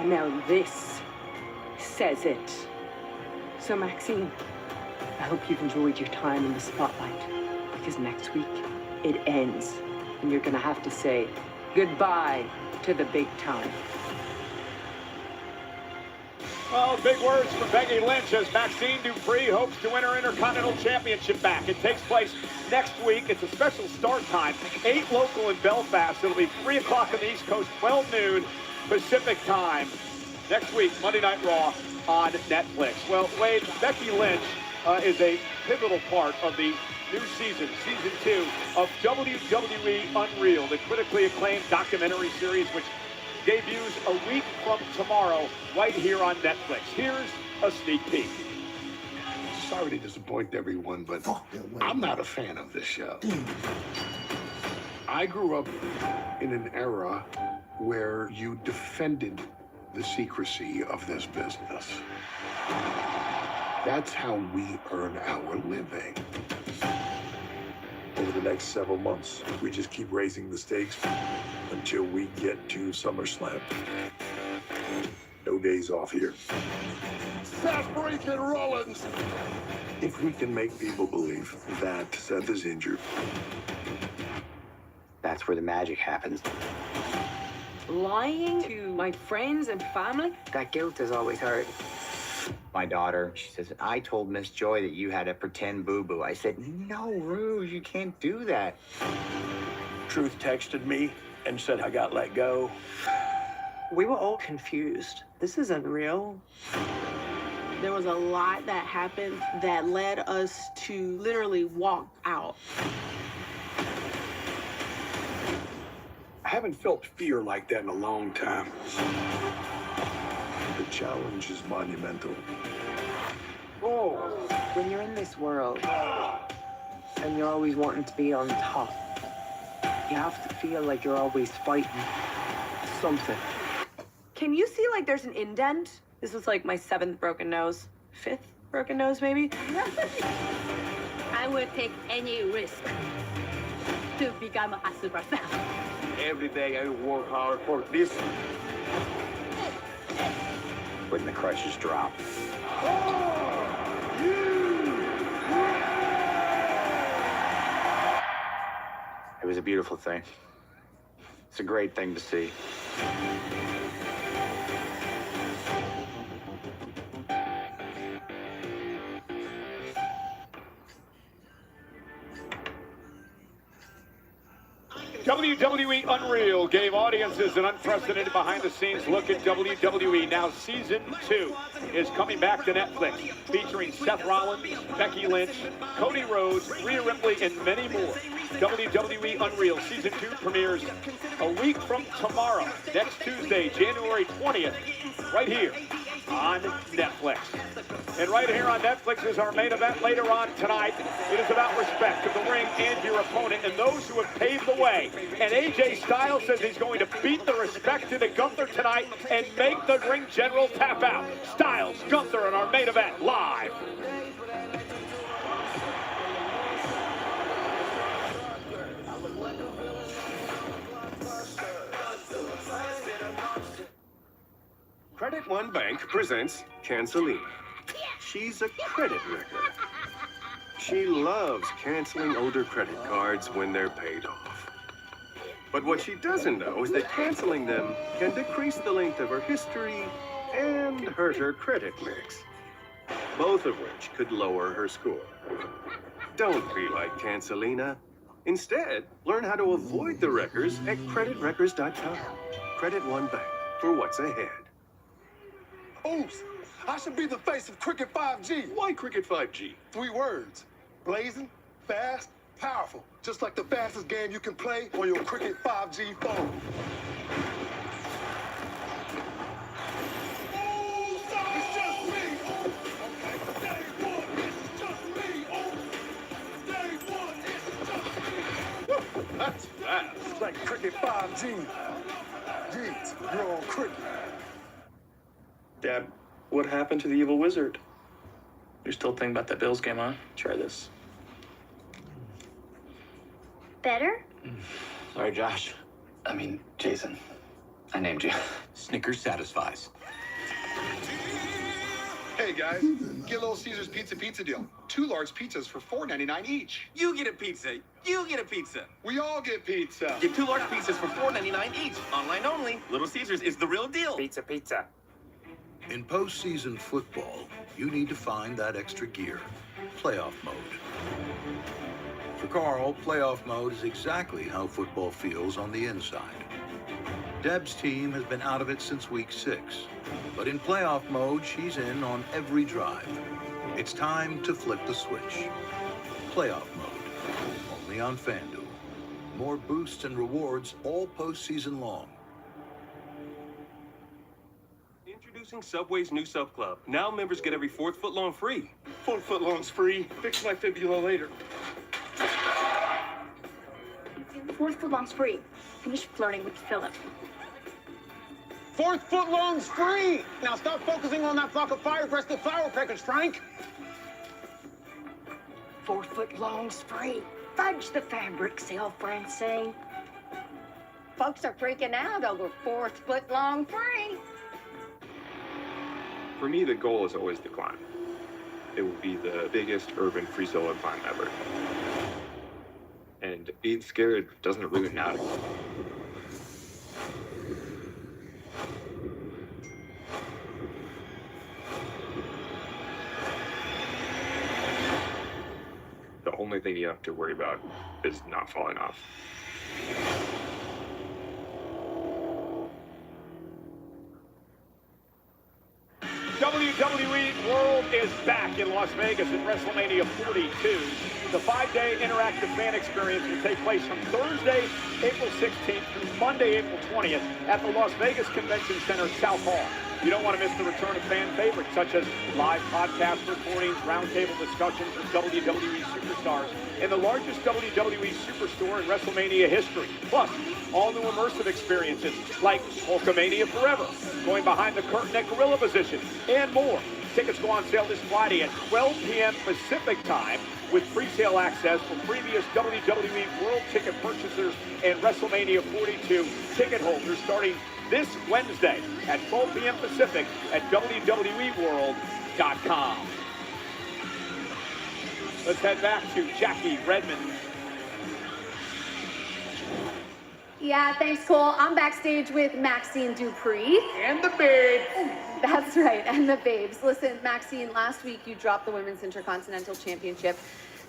And now this says it. So Maxine, I hope you've enjoyed your time in the spotlight. Because next week, it ends, and you're gonna have to say goodbye to the big time. Well, big words from Becky Lynch as Maxine Dupree hopes to win her Intercontinental Championship back. It takes place next week. It's a special start time, 8 local in Belfast. It'll be 3 o'clock on the East Coast, 12 noon Pacific time. Next week, Monday Night Raw on Netflix. Well, Wade, Becky Lynch is a pivotal part of the new season 2 of WWE Unreal, the critically acclaimed documentary series which debuts a week from tomorrow right here on Netflix. Here's a sneak peek. Sorry to disappoint everyone, but I'm not a fan of this show. I grew up in an era where you defended the secrecy of this business. That's how we earn our living. Over the next several months, we just keep raising the stakes until we get to SummerSlam. No days off here. Seth freaking Rollins! If we can make people believe that Seth is injured, that's where the magic happens. Lying to my friends and family? That guilt is always hard. My daughter, she says, I told Miss Joy that you had a pretend boo-boo. I said, no, Rouge, you can't do that. Truth texted me and said I got let go. We were all confused. This isn't real. There was a lot that happened that led us to literally walk out. I haven't felt fear like that in a long time. The challenge is monumental. Oh, when you're in this world and you're always wanting to be on top, you have to feel like you're always fighting something. Can you see like there's an indent? This is like my 7th broken nose. 5th broken nose, maybe? I would take any risk to become a superstar. Every day I work hard for this. When the crushes drop. It was a beautiful thing. It's a great thing to see. WWE Unreal gave audiences an unprecedented behind-the-scenes look at WWE. Now Season 2 is coming back to Netflix, featuring Seth Rollins, Becky Lynch, Cody Rhodes, Rhea Ripley, and many more. WWE Unreal Season 2 premieres a week from tomorrow, next Tuesday, January 20th, right here on Netflix. And right here on Netflix is our main event later on tonight. It is about respect of the ring and your opponent and those who have paved the way. And AJ Styles says he's going to beat the respect into Gunther tonight and make the ring general tap out. Styles, Gunther in our main event live. Credit One Bank presents Cancelina. She's a credit wrecker. She loves canceling older credit cards when they're paid off. But what she doesn't know is that canceling them can decrease the length of her history and hurt her credit mix, both of which could lower her score. Don't be like Cancelina. Instead, learn how to avoid the wreckers at creditwreckers.com. Credit One Bank for what's ahead. Oops, I should be the face of Cricket 5G. Why Cricket 5G? 3 words. Blazing, fast, powerful. Just like the fastest game you can play on your Cricket 5G phone. It's just me. Okay, day one, it's just me. Day one, it's just me. That's fast. It's like Cricket 5G. Jeez, you're on Cricket. Dad, what happened to the evil wizard? You're still thinking about that Bills game, huh? Try this. Better? Sorry, Josh. I mean, Jason. I named you. Snickers satisfies. Hey guys, get Little Caesar's pizza deal. 2 large pizzas for $4.99 each. You get a pizza. You get a pizza. We all get pizza. Get 2 large pizzas for $4.99 each. Online only. Little Caesar's is the real deal. Pizza. In postseason football, you need to find that extra gear, playoff mode. For Carl, playoff mode is exactly how football feels on the inside. Deb's team has been out of it since week 6, but in playoff mode, she's in on every drive. It's time to flip the switch. Playoff mode, only on FanDuel. More boosts and rewards all postseason long. Introducing Subway's new Sub Club. Now members get every 4th footlong free. 4 footlongs free. Fix my fibula later. 4th footlongs free. Finish flirting with Philip. 4th footlongs free. Now stop focusing on that flock of fire-breasted firecrackers, Frank. 4 footlongs free. Fudge the fabric sale, Francine. Folks are freaking out over 4th footlong free. For me, the goal is always the climb. It will be the biggest urban free solo climb ever. And being scared doesn't really matter. The only thing you have to worry about is not falling off. WWE World is back in Las Vegas at WrestleMania 42. The 5-day interactive fan experience will take place from Thursday, April 16th through Monday, April 20th at the Las Vegas Convention Center South Hall. You don't want to miss the return of fan favorites such as live podcast recordings, roundtable discussions with WWE superstars, and the largest WWE superstore in WrestleMania history. Plus, all new immersive experiences like Hulkamania Forever, going behind the curtain at gorilla position, and more. Tickets go on sale this Friday at 12 p.m. Pacific time with pre-sale access for previous WWE World ticket purchasers and WrestleMania 42 ticket holders starting this Wednesday at 12 p.m. Pacific at WWEWorld.com. Let's head back to Jackie Redmond. Yeah, thanks, Cole. I'm backstage with Maxine Dupree. And the babes. That's right, and the babes. Listen, Maxine, last week you dropped the Women's Intercontinental Championship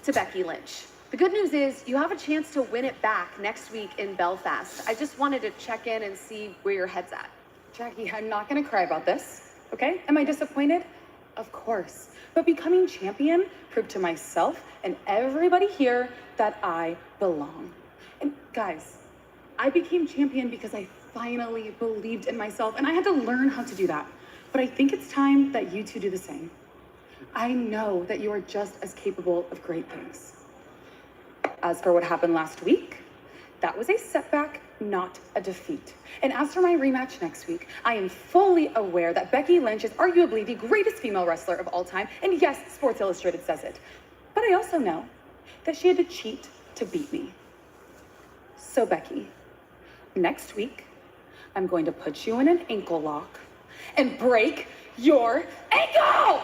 to Becky Lynch. The good news is you have a chance to win it back next week in Belfast. I just wanted to check in and see where your head's at. Jackie, I'm not gonna cry about this, okay? Am I disappointed? Of course. But becoming champion proved to myself and everybody here that I belong. And guys, I became champion because I finally believed in myself, and I had to learn how to do that. But I think it's time that you two do the same. I know that you are just as capable of great things. As for what happened last week, that was a setback, not a defeat. And as for my rematch next week, I am fully aware that Becky Lynch is arguably the greatest female wrestler of all time. And yes, Sports Illustrated says it. But I also know that she had to cheat to beat me. So Becky, next week, I'm going to put you in an ankle lock and break your ankle!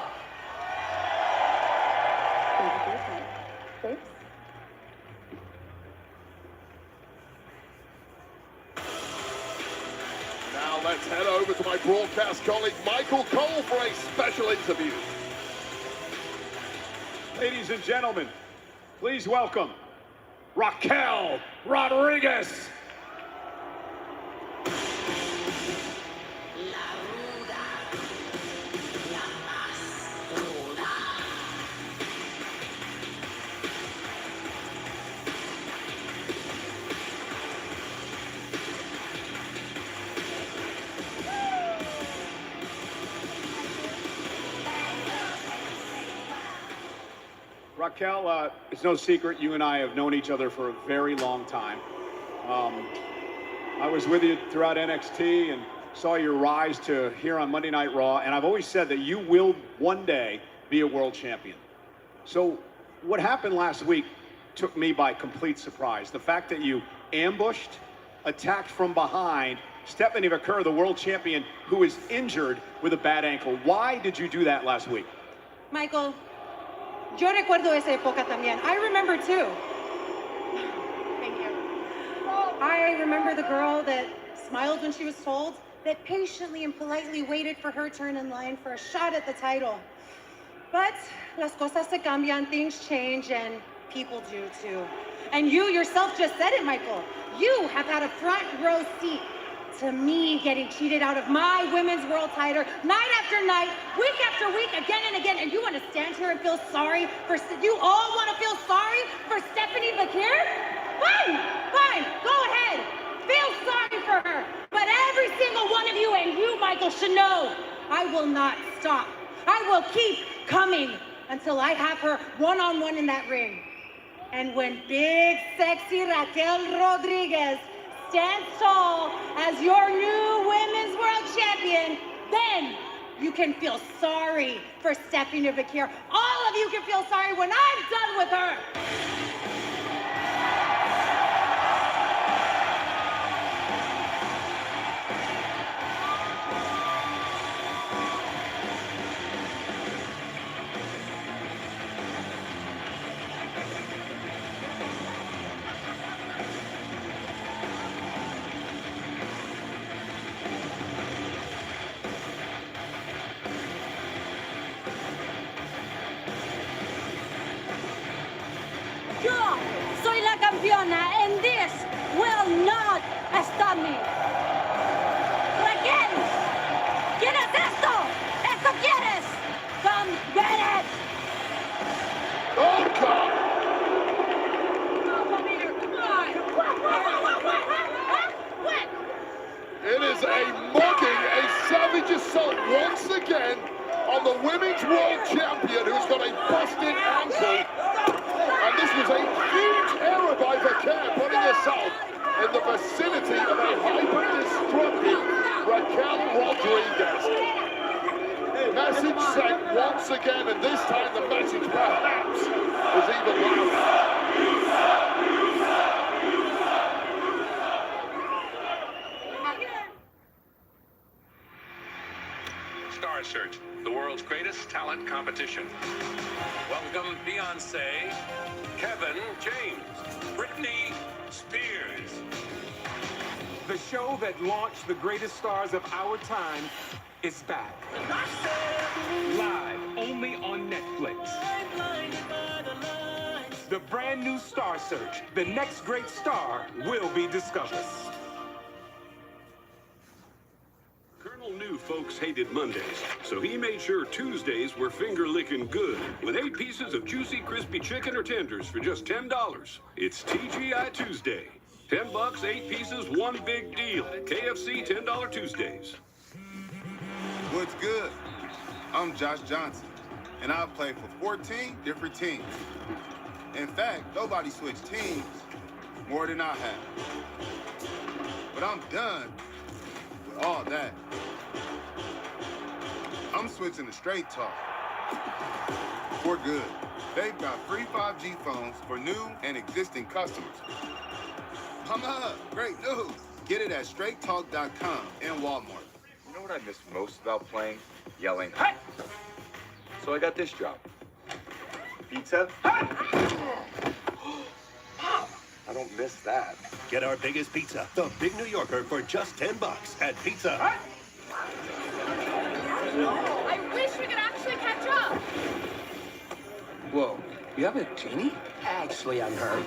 Thank you for your time. Babes? Now let's head over to my broadcast colleague Michael Cole for a special interview. Ladies and gentlemen, please welcome Raquel Rodriguez. Raquel, it's no secret you and I have known each other for a very long time. I was with you throughout NXT and saw your rise to here on Monday Night Raw, and I've always said that you will one day be a world champion. So what happened last week took me by complete surprise. The fact that you ambushed, attacked from behind Stephanie Vaquer, the world champion, who is injured with a bad ankle. Why did you do that last week? Michael, yo recuerdo esa época también. I remember too. Thank you. I remember the girl that smiled when she was told, that patiently and politely waited for her turn in line for a shot at the title. But las cosas se cambian, things change, and people do too. And you yourself just said it, Michael. You have had a front row seat to me getting cheated out of my women's world title night after night, week after week, again and again. And you want to stand here and feel sorry for, you all want to feel sorry for Stephanie Vaquer? Fine, fine, go ahead. Feel sorry for her. But every single one of you, and you, Michael, should know, I will not stop. I will keep coming until I have her one-on-one in that ring. And when big, sexy Raquel Rodriguez stands tall as your new women's world champion, then you can feel sorry for Stephanie Vaquer. All of you can feel sorry when I'm done with her. Yo soy la campeona, and this will not stop me. Raquel, ¿quieres esto? ¿Esto quieres? Come get it. Oh, God. It is a mugging, a savage assault once again on the women's world champion who's got a busted ankle. And this was a huge error by Vaquer, putting herself in the vicinity of a hyper-destructive Raquel Rodriguez. Message sent once again, and this time the message perhaps is even louder. Star Search, the world's greatest talent competition. Welcome Beyonce, Kevin James, Britney Spears. The show that launched the greatest stars of our time is back. Live only on Netflix. The brand new Star Search, the next great star will be discovered. Colonel knew folks hated Mondays, so he made sure Tuesdays were finger-licking good with 8 pieces of juicy, crispy chicken or tenders for just $10. It's TGI Tuesday. $10, 8 pieces, one big deal. KFC $10 Tuesdays. What's good? I'm Josh Johnson, and I've played for 14 different teams. In fact, nobody switched teams more than I have. But I'm done with all that. I'm switching to Straight Talk. For good. They've got free 5G phones for new and existing customers. Mama, great news. Get it at straighttalk.com and Walmart. You know what I miss most about playing? Yelling, "Hey!" So I got this job. Pizza? I don't miss that. Get our biggest pizza, the Big New Yorker, for just $10 at Pizza. I wish we could actually catch up. Whoa, you have a genie? Actually, I'm her.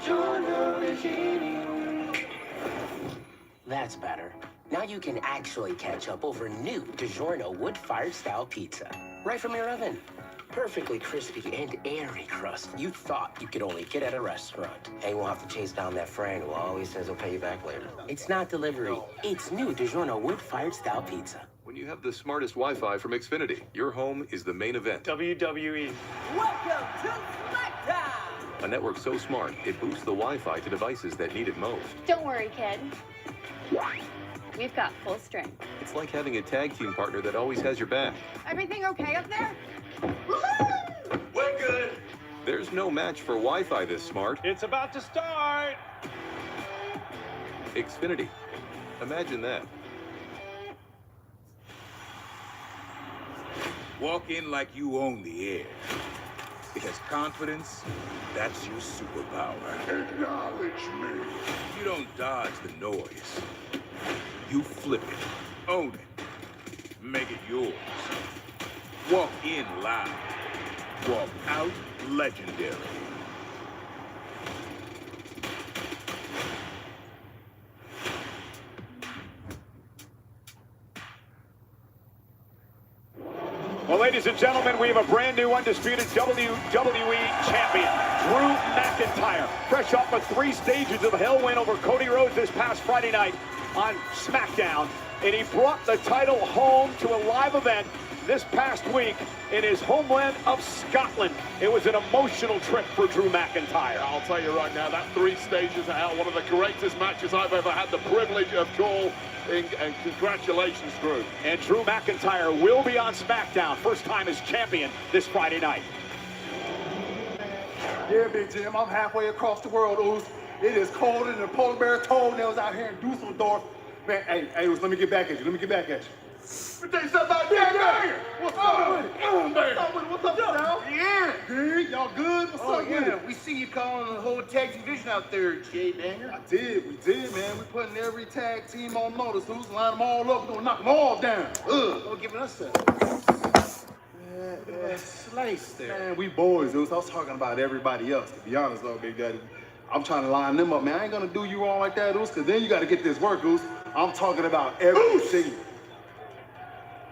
That's better. Now you can actually catch up over new DiGiorno wood-fired style pizza. Right from your oven. Perfectly crispy and airy crust you thought you could only get at a restaurant. And you won't have to chase down that friend who always says he'll pay you back later. It's not delivery. It's new DiGiorno wood-fired style pizza. When you have the smartest Wi-Fi from Xfinity, your home is the main event. WWE. Welcome to SmackDown! A network so smart, it boosts the Wi-Fi to devices that need it most. Don't worry, kid. We've got full strength. It's like having a tag team partner that always has your back. Everything okay up there? We're good. There's no match for Wi-Fi this smart. It's about to start. Xfinity. Imagine that. Walk in like you own the air. Because confidence, that's your superpower. Acknowledge me. You don't dodge the noise. You flip it, own it, make it yours. Walk in loud, walk out legendary. Well, ladies and gentlemen, we have a brand new undisputed WWE champion, Drew McIntyre, fresh off of 3 stages of hell win over Cody Rhodes this past Friday night on SmackDown, and he brought the title home to a live event this past week in his homeland of Scotland. It was an emotional trip for Drew McIntyre. I'll tell you right now, that 3 stages of hell, one of the greatest matches I've ever had the privilege of calling, and congratulations, Drew. And Drew McIntyre will be on SmackDown, first time as champion this Friday night. Yeah, Big Jim, I'm halfway across the world, Oos. It is colder than the polar bear toenails out here in Dusseldorf. Man, hey, Oos, let me get back at you. Let me get back at you. Let me tell you something about Big Banger. What's up with it? What's up, Sal? Yeah. Good? Y'all good? What's up with it? We see you calling the whole tag division out there, Jay Banger. We did, man. We putting every tag team on notice. Who's line them all up? We're gonna knock them all down. Oh, giving us that. Slice there. Man, we boys, Oos. I was talking about everybody else, to be honest, though, Big Daddy. I'm trying to line them up, man. I ain't gonna do you all like that, Oos, because then you gotta get this work, Oos. I'm talking about everything.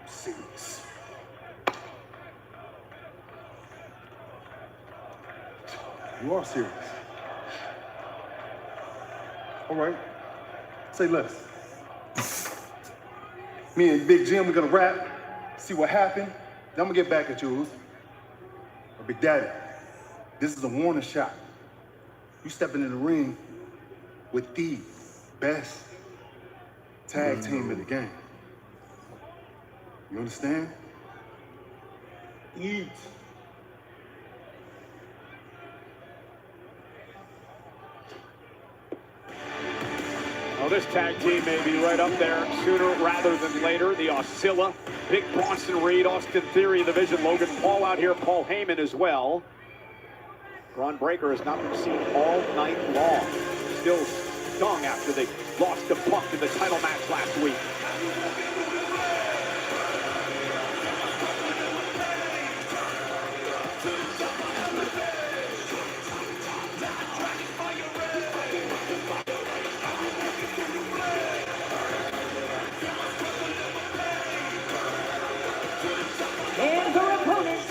Serious. You are serious. All right. Say less. Me and Big Jim, we're gonna rap, see what happened. Then I'm gonna get back at you, Oos. But Big Daddy, this is a warning shot. You stepping in the ring with the best tag team in the game. You understand? Eat. Well, this tag team may be right up there sooner rather than later. The Oscilla, Big Bronson Reed, Austin Theory division, Logan Paul out here, Paul Heyman as well. Braun Breaker has not been seen all night long. Still stung after they lost to Punk in the title match last week. And their opponents,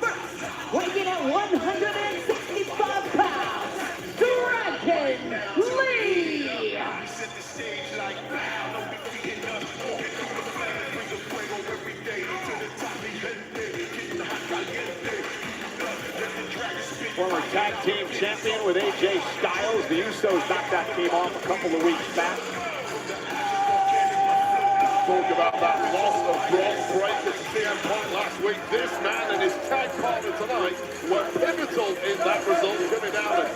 first, weighing at 165 pounds, Dragon Lee! tag team champion with AJ Styles. The Usos knocked that team off a couple of weeks back. Talk about that loss of Braun Breaker to CM Punk last week. This man and his tag partner tonight were pivotal in that result, coming down and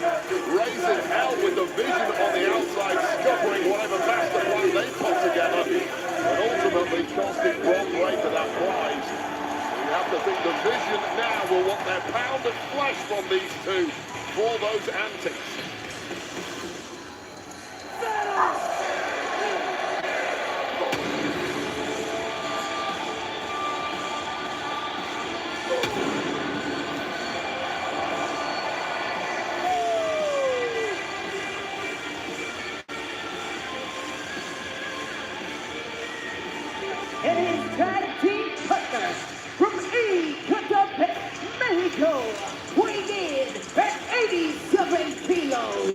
raising hell with the Vision on the outside, scuppering whatever master plan they put together, and ultimately costing Braun Breaker that prize. You have to think the Vision now will want their pound of flesh from these two for those antics. And his tag team partner from Ecatepec, Mexico, weighing in at 87 kilos,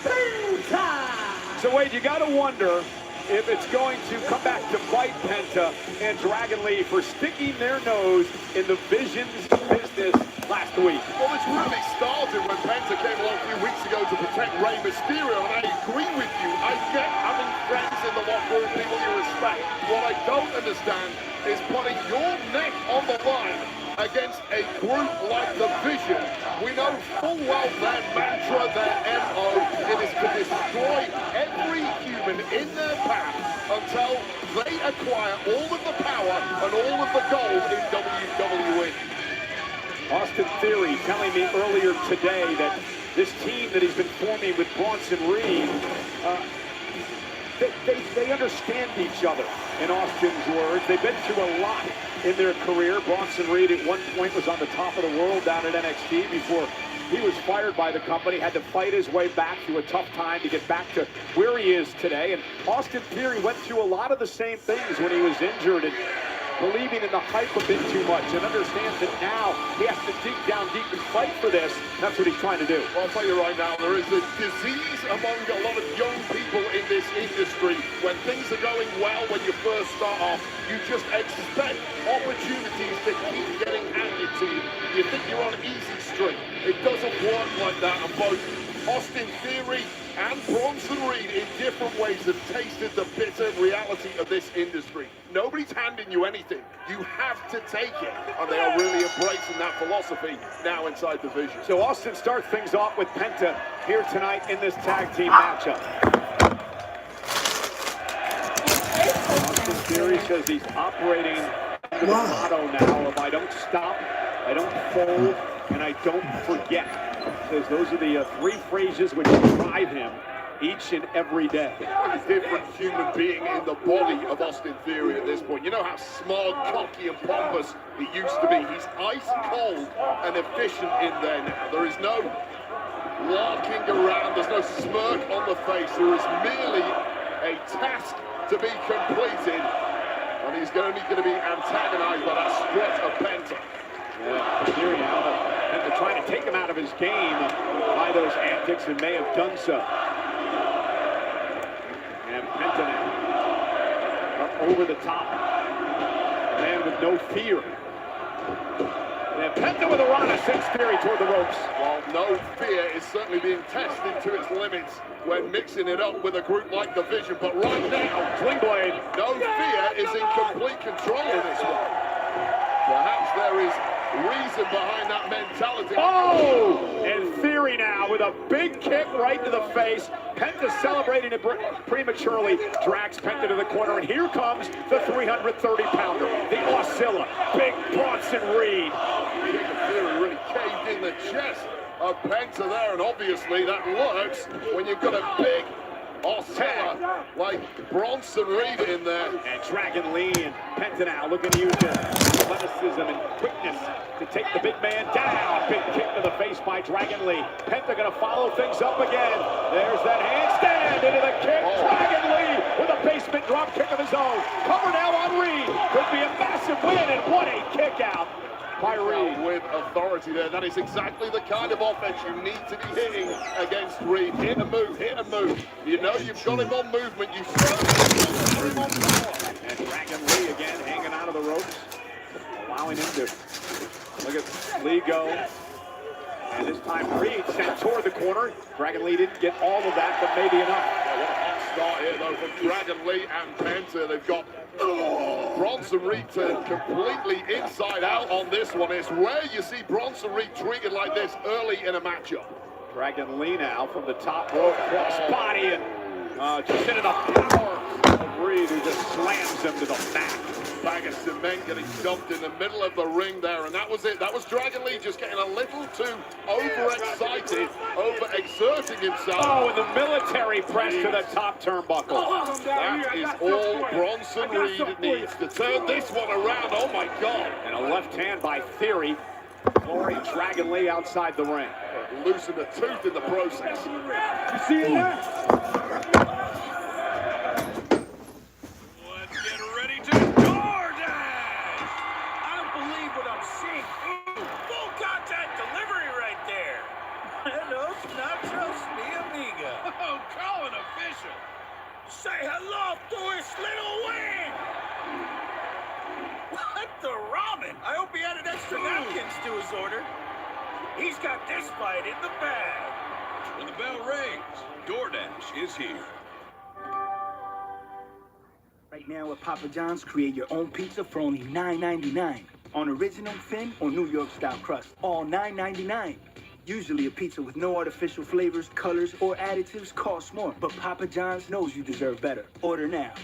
PENTA. So Wade, you got to wonder if it's going to come back to bite Penta and Dragon Lee for sticking their nose in the Vision's business last week. Well, this really started when Penta came along a few weeks ago to protect Rey Mysterio, and I agree with you. I get having friends in the locker room, people you respect. What I don't understand is putting your neck on the line against a group like the Vision. We know full well their mantra, their MO, it is to destroy every human in their path until they acquire all of the power and all of the gold in WWE. Austin Theory telling me earlier today that this team that he's been forming with Bronson Reed, they understand each other, in Austin's words. They've been through a lot in their career. Bronson Reed at one point was on the top of the world down at NXT before he was fired by the company, had to fight his way back through a tough time to get back to where he is today. And Austin Theory went through a lot of the same things when he was injured and believing in the hype a bit too much, and understands that now he has to dig down deep and fight for this. That's what he's trying to do. Well, I'll tell you right now, there is a disease among a lot of young people in this industry. When things are going well, when you first start off, you just expect opportunities to keep getting handed to you. You think you're on easy street. It doesn't work like that, and both Austin Theory and Bronson Reed in different ways have tasted the bitter reality of this industry. Nobody's handing you anything. You have to take it. And they are really embracing that philosophy now inside the Vision. So Austin starts things off with Penta here tonight in this tag team matchup. Austin Theory says he's operating under the motto now of I don't stop, I don't fold, and I don't forget. Says those are the three phrases which drive him each and every day. What a different human being in the body of Austin Theory at this point. You know how smug, cocky, and pompous he used to be. He's ice cold and efficient in there now. There is no larking around. There's no smirk on the face. There is merely a task to be completed. And he's only going to be antagonized by that strut of Penta. Yeah, Theory now, Penta trying to take him out of his game by those antics and may have done so. And Penta now up over the top. A man with no fear. And Penta with a Rana sends Theory toward the ropes. While no fear is certainly being tested to its limits when mixing it up with a group like the Vision. But right now, Sling Blade. No fear is in complete control of this one. Perhaps there is reason behind that mentality. Oh! And Theory now with a big kick right to the face. Penta celebrating it prematurely, drags Penta to the corner, and here comes the 330-pounder, the Oscilla, Big Bronson Reed. Theory really caved in the chest of Penta there, and obviously that works when you've got a big Oscilla like Bronson Reed in there. And Dragon Lee and Penta now looking to use his athleticism and quickness to take the big man down. Big kick to the face by Dragon Lee. Penta going to follow things up again. There's that handstand into the kick. Dragon Lee with a basement drop kick of his own. Cover now on Reed. Could be a massive win, and what a kick out by Reed. With authority there. That is exactly the kind of offense you need to be hitting against Reed. Hit and move, hit and move. You know you've got him on movement. You certainly got him on power. And Dragon Lee again hanging out of the ropes, allowing him to look at Lee go. And this time Reed sent toward the corner. Dragon Lee didn't get all of that, but maybe enough. What a hot start here, though, from Dragon Lee and Penta. They've got Bronson Reed turned completely inside out on this one. It's rare you see Bronson Reed treated like this early in a matchup. Dragon Lee now from the top rope, cross body, and just into the power of Reed, who just slams him to the mat. Bag of cement getting dumped in the middle of the ring there, and that was it. That was Dragon Lee just getting a little too overexcited, overexerting himself. Oh, and the military press to the top turnbuckle. That is all Bronson Reed needs to turn this one around. Oh my God. And a left hand by Theory, flooring Dragon Lee outside the ring. Loosen a tooth in the process. You see that? Let's get ready to DoorDash! I don't believe what I'm seeing. Ooh, full contact delivery right there. Hello, nachos, mi amiga. Oh, call an official. Say hello to his little wing. What the ramen? I hope he added extra napkins to his order. He's got this fight in the bag. When the bell rings, DoorDash is here. Right now at Papa John's, create your own pizza for only $9.99. On original thin or New York style crust, all $9.99. Usually a pizza with no artificial flavors, colors, or additives costs more, but Papa John's knows you deserve better. Order now.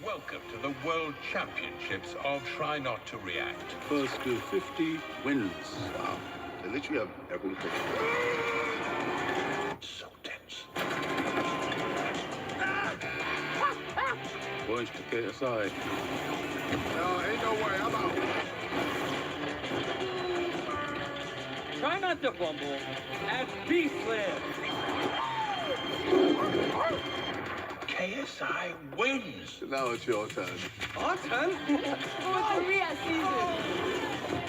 Welcome to the World Championships of Try Not to React. First to 50 wins. Wow. They literally have everything. So tense. Points to KSI. No, ain't no way. I'm out. Try not to fumble as B Slam. KSI wins. Now it's your turn. Our turn? What's the Rhea season?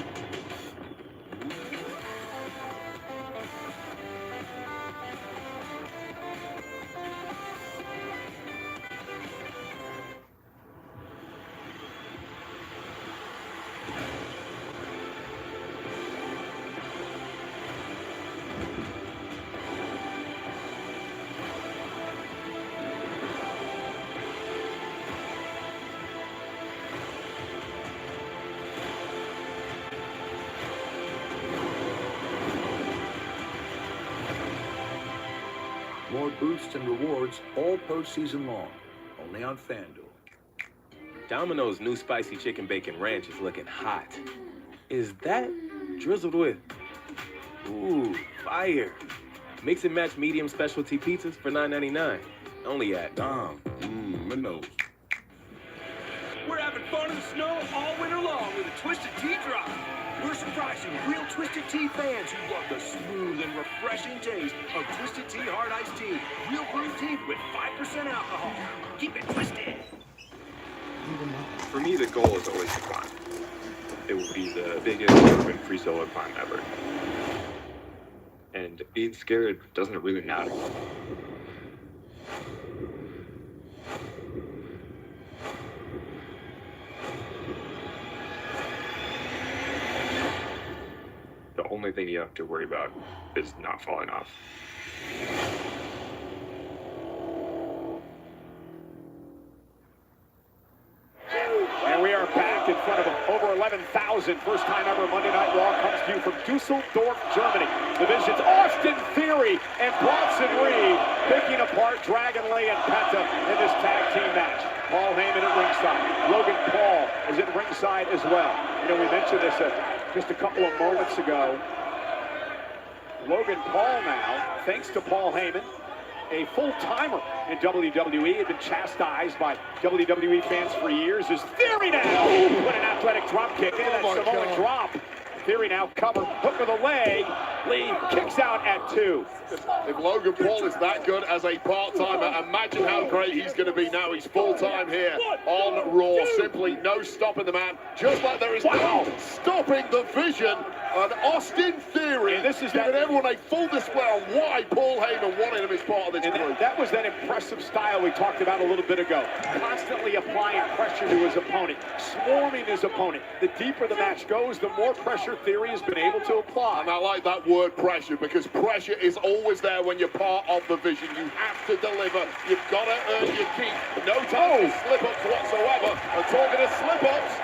More boosts and rewards all postseason long. Only on FanDuel. Domino's new spicy chicken bacon ranch is looking hot. Is that drizzled with? Ooh, fire. Mix and match medium specialty pizzas for $9.99. Only at Dom. Minnows. We're having fun in the snow all winter long with a Twisted Tea drop. We're surprising real Twisted Tea fans who love the smooth and refreshing taste of Twisted Tea Hard Iced Tea. Real brewed tea with 5% alcohol. Keep it twisted. For me, the goal is always to climb. It will be the biggest urban free solo climb ever. And being scared doesn't really matter. The only thing you have to worry about is not falling off. And we are back in front of over 11,000. First time ever Monday Night Raw comes to you from Dusseldorf, Germany. Divisions Austin Theory and Bronson Reed picking apart Dragon Lee and Penta in this tag team match. Paul Heyman at ringside. Logan Paul is at ringside as well. You know, we mentioned this just a couple of moments ago. Logan Paul now, thanks to Paul Heyman, a full-timer in WWE, had been chastised by WWE fans for years. Is Theory now put an athletic drop kick into that Samoan drop. Theory now covered, hook of the leg. Lee kicks out at 2. If Logan Paul is that good as a part-timer, imagine how great he's going to be now. He's full-time here on Raw. Simply no stopping the man, just like there is no stopping the vision of Austin Theory. And this is giving everyone a full display on why Paul Heyman wanted him as part of this group. That was that impressive style we talked about a little bit ago. Constantly applying pressure to his opponent, swarming his opponent. The deeper the match goes, the more pressure Theory has been able to apply. And I like that word pressure, because pressure is always there when you're part of the vision. You have to deliver. You've got to earn your keep. No time for slip-ups whatsoever. And talking of slip-ups,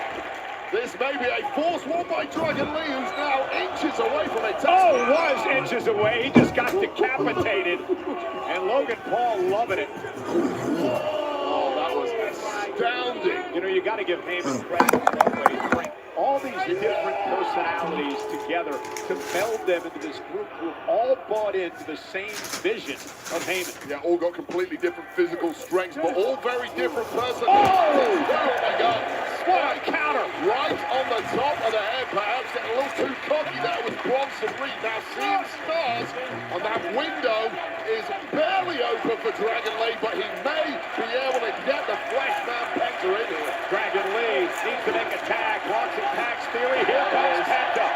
this may be a force won by Dragon Lee, who's now inches away from it. Was inches away. He just got decapitated. And Logan Paul loving it. Oh, that was astounding. You know, you got to give Heyman credit for the way he bring all these different personalities together to meld them into this group who have all bought into the same vision of Heyman. Yeah, all got completely different physical strengths, but all very different personalities. Oh my God. What a counter. Right on the top of the head, perhaps getting a little too cocky there with Bronson Reed. Now seeing stars on that window is barely open for Dragon Lee, but he may be able to get the Fleshman Penta into it. Dragon Lee needs to make a tag. Bronson tags Theory. Here comes Penta.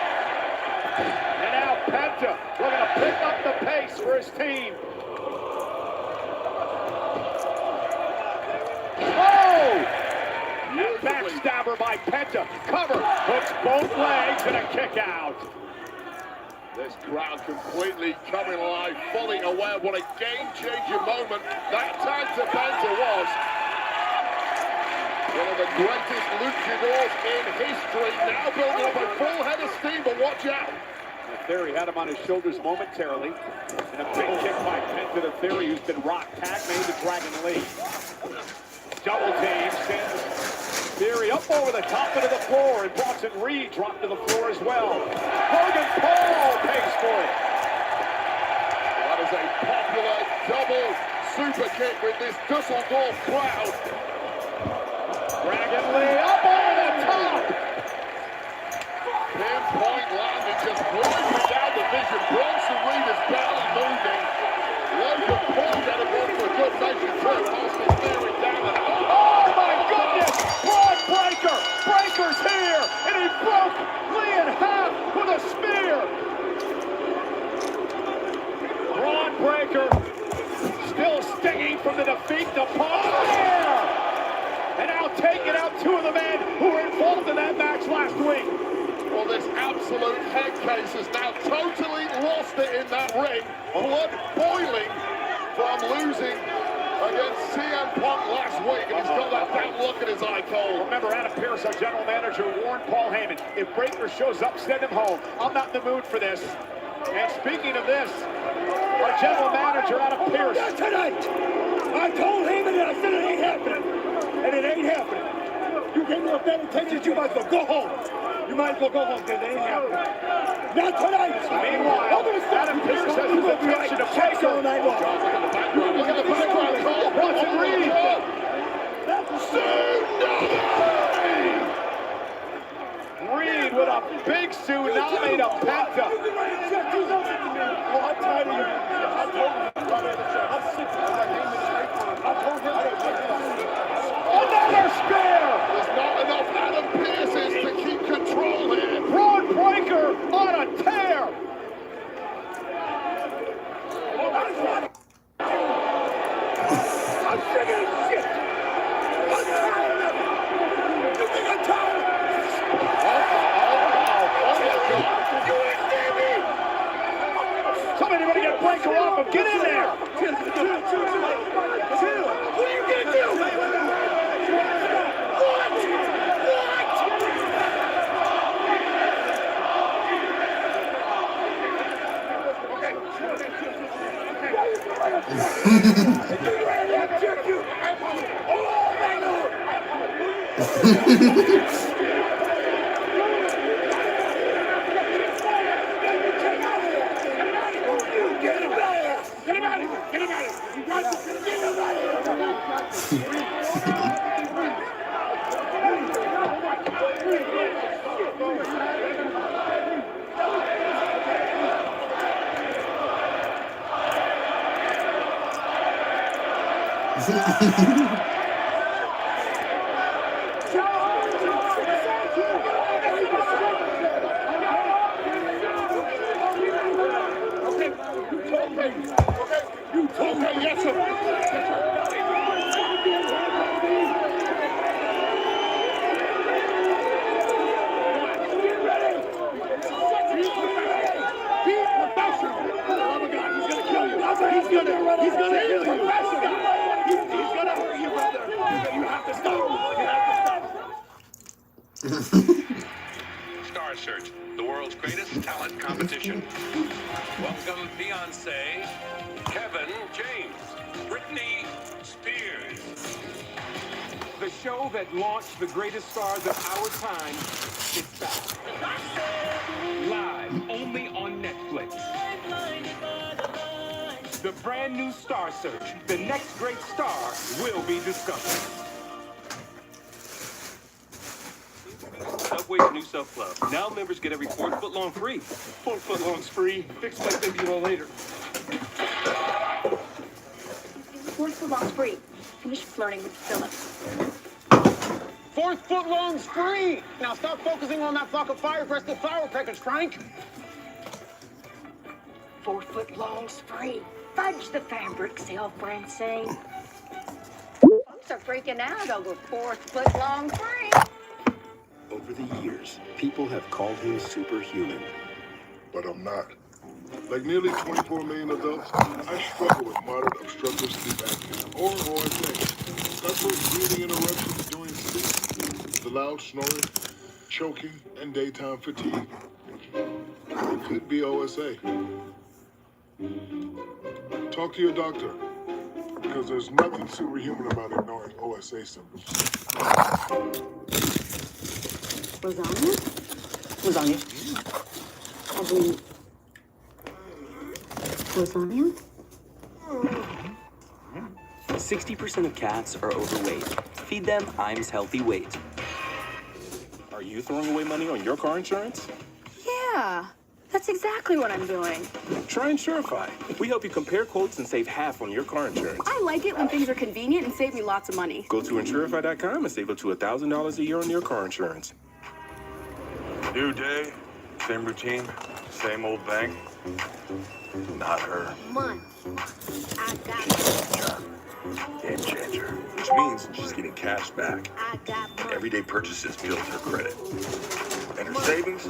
And now Penta looking to pick up the pace for his team. Oh! And backstabber by Penta. Cover. Hooks both legs and a kick out. This crowd completely coming alive, fully aware what a game-changing moment that tag to Penta was. One of the greatest luchadors in history, now building up a full head of steam, but watch out. Theory had him on his shoulders momentarily. And a big kick by Penta to Theory, who's been rocked. Tag made to Dragon Lee. Double team sends Theory up over the top into the floor, and Bronson Reed dropped to the floor as well. Logan Paul pays for it. That is a popular double super kick with this Dusseldorf crowd. Dragon Lee up over the top. Pinpoint landing, just blowing down the vision. Bronson Reed is barely moving. Logan Paul got a ball for a good measure too. Austin Theory down and oh my goodness! Broad breaker! Breaker's here! And he broke Lee in half with a spear! Broad breaker still stinging from the defeat to Paul. And now taking out two of the men who were involved in that match last week. Well, this absolute head case has now totally lost it in that ring. Blood boiling from losing against CM Punk last week, and he's got that damn look in his eye, Cole. Remember, Adam Pearce, our general manager, warned Paul Heyman, if Breaker shows up, send him home. I'm not in the mood for this. And speaking of this, our general manager, Adam Pearce. Not tonight! I told Heyman and I said it ain't happening. And it ain't happening. You gave me a bad intention, you might as well go home. You might as well go home, because it ain't happening. Not tonight! Meanwhile, Adam Pearce has his attention to Breaker all night long. Look at the background, Cole. Bronson Reed. Reed with a big tsunami to Penta. I'm tired of you. I told him. I'm sick of another spear! There's not enough Adam Pearces to keep control here. Broad breaker on a tear! I'm sick of this shit! I'm tired of it! You think I'm tired? You ain't near me! Somebody better get Breaker off him! Get in there! Chill! What are you gonna do? You told me, yes, sir. Search, the world's greatest talent competition. Welcome Beyonce, Kevin James, Britney Spears. The show that launched the greatest stars of our time is back. Live only on Netflix. The brand new Star Search. The next great star will be discovered. Subway's new self-club. Now members get every 4th foot long free. 4 foot long's free. Fix my fibula later. 4 foot long's free. Finish flirting with Philip. 4 foot long's free. Now stop focusing on that flock of fire-breasted flower pickers, Frank. 4 foot long's free. Fudge the fabric, sale Francine. Folks are freaking out over 4 foot long free. Over the years, people have called him superhuman. But I'm not. Like nearly 24 million adults, I struggle with moderate obstructive sleep apnea, or OSA. That's where breathing interruptions during sleep, the loud snoring, choking, and daytime fatigue. It could be OSA. Talk to your doctor, because there's nothing superhuman about ignoring OSA symptoms. Lasagna? Lasagna. As in... lasagna? 60% of cats are overweight. Feed them Iams Healthy Weight. Are you throwing away money on your car insurance? Yeah, that's exactly what I'm doing. Try Insurify. We help you compare quotes and save half on your car insurance. I like it when things are convenient and save me lots of money. Go to Insurify.com and save up to $1,000 a year on your car insurance. New day, same routine, same old thing. Not her. Month. I got Game changer. Which means she's getting cash back. Everyday purchases build her credit. And her savings,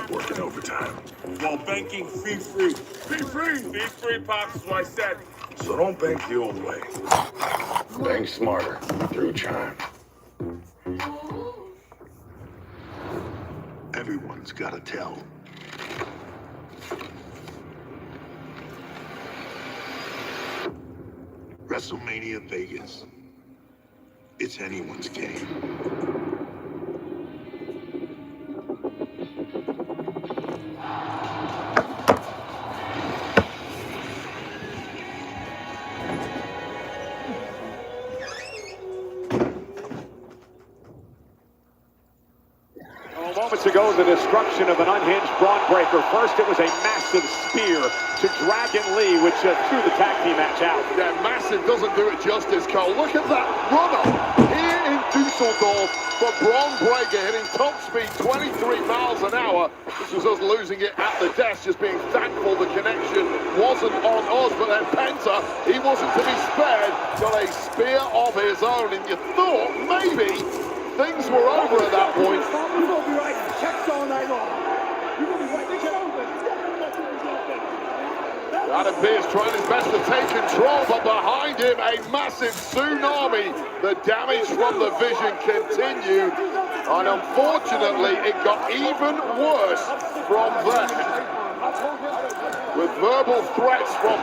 working overtime. While banking fee-free. Fee-free! Fee-free, Pops, is what I said. So don't bank the old way. Bank smarter through Chime. Everyone's got to tell. WrestleMania Vegas. It's anyone's game. Moments ago, the destruction of an unhinged Braun Breaker. First, it was a massive spear to Dragon Lee, which threw the tag team match out. Yeah, massive doesn't do it justice, Cole. Look at that run-up here in Dusseldorf for Braun Breaker, hitting top speed 23 miles an hour. This was us losing it at the desk, just being thankful the connection wasn't on us. But then Penta, he wasn't to be spared, got a spear of his own, and you thought maybe things were over at that point. You're gonna be right. Checks all night long. You're gonna be right. Adam Pearce trying his best to take control, but behind him a massive tsunami. The damage from the Vision continued, and unfortunately it got even worse from there. With verbal threats from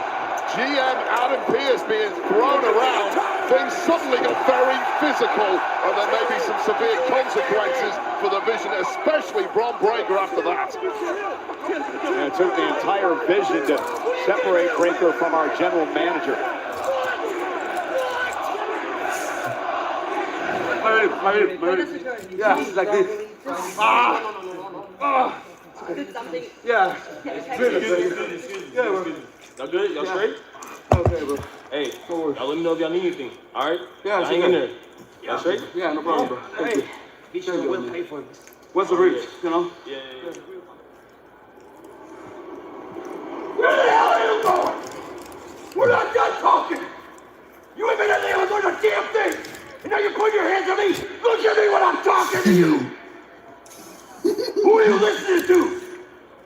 GM Adam Pearce being thrown around, things suddenly got very physical, and there may be some severe consequences for the Vision, especially Braun Breaker after that. And it took the entire Vision to separate Breaker from our general manager. Yeah, like this. Yeah. Yeah, Y'all good? Y'all straight? Okay, bro. Hey, y'all let me know if y'all need anything. All right? Yeah, hang in there. Yeah, Y'all straight? Yeah, no problem, bro. Thank you. He sure will pay for it. What's the reach, you know? Yeah. Where the hell are you going? We're not done talking. You ain't been able to do the damn thing. And now you're putting your hands on me. Look at me when I'm talking to you. Who are you listening to?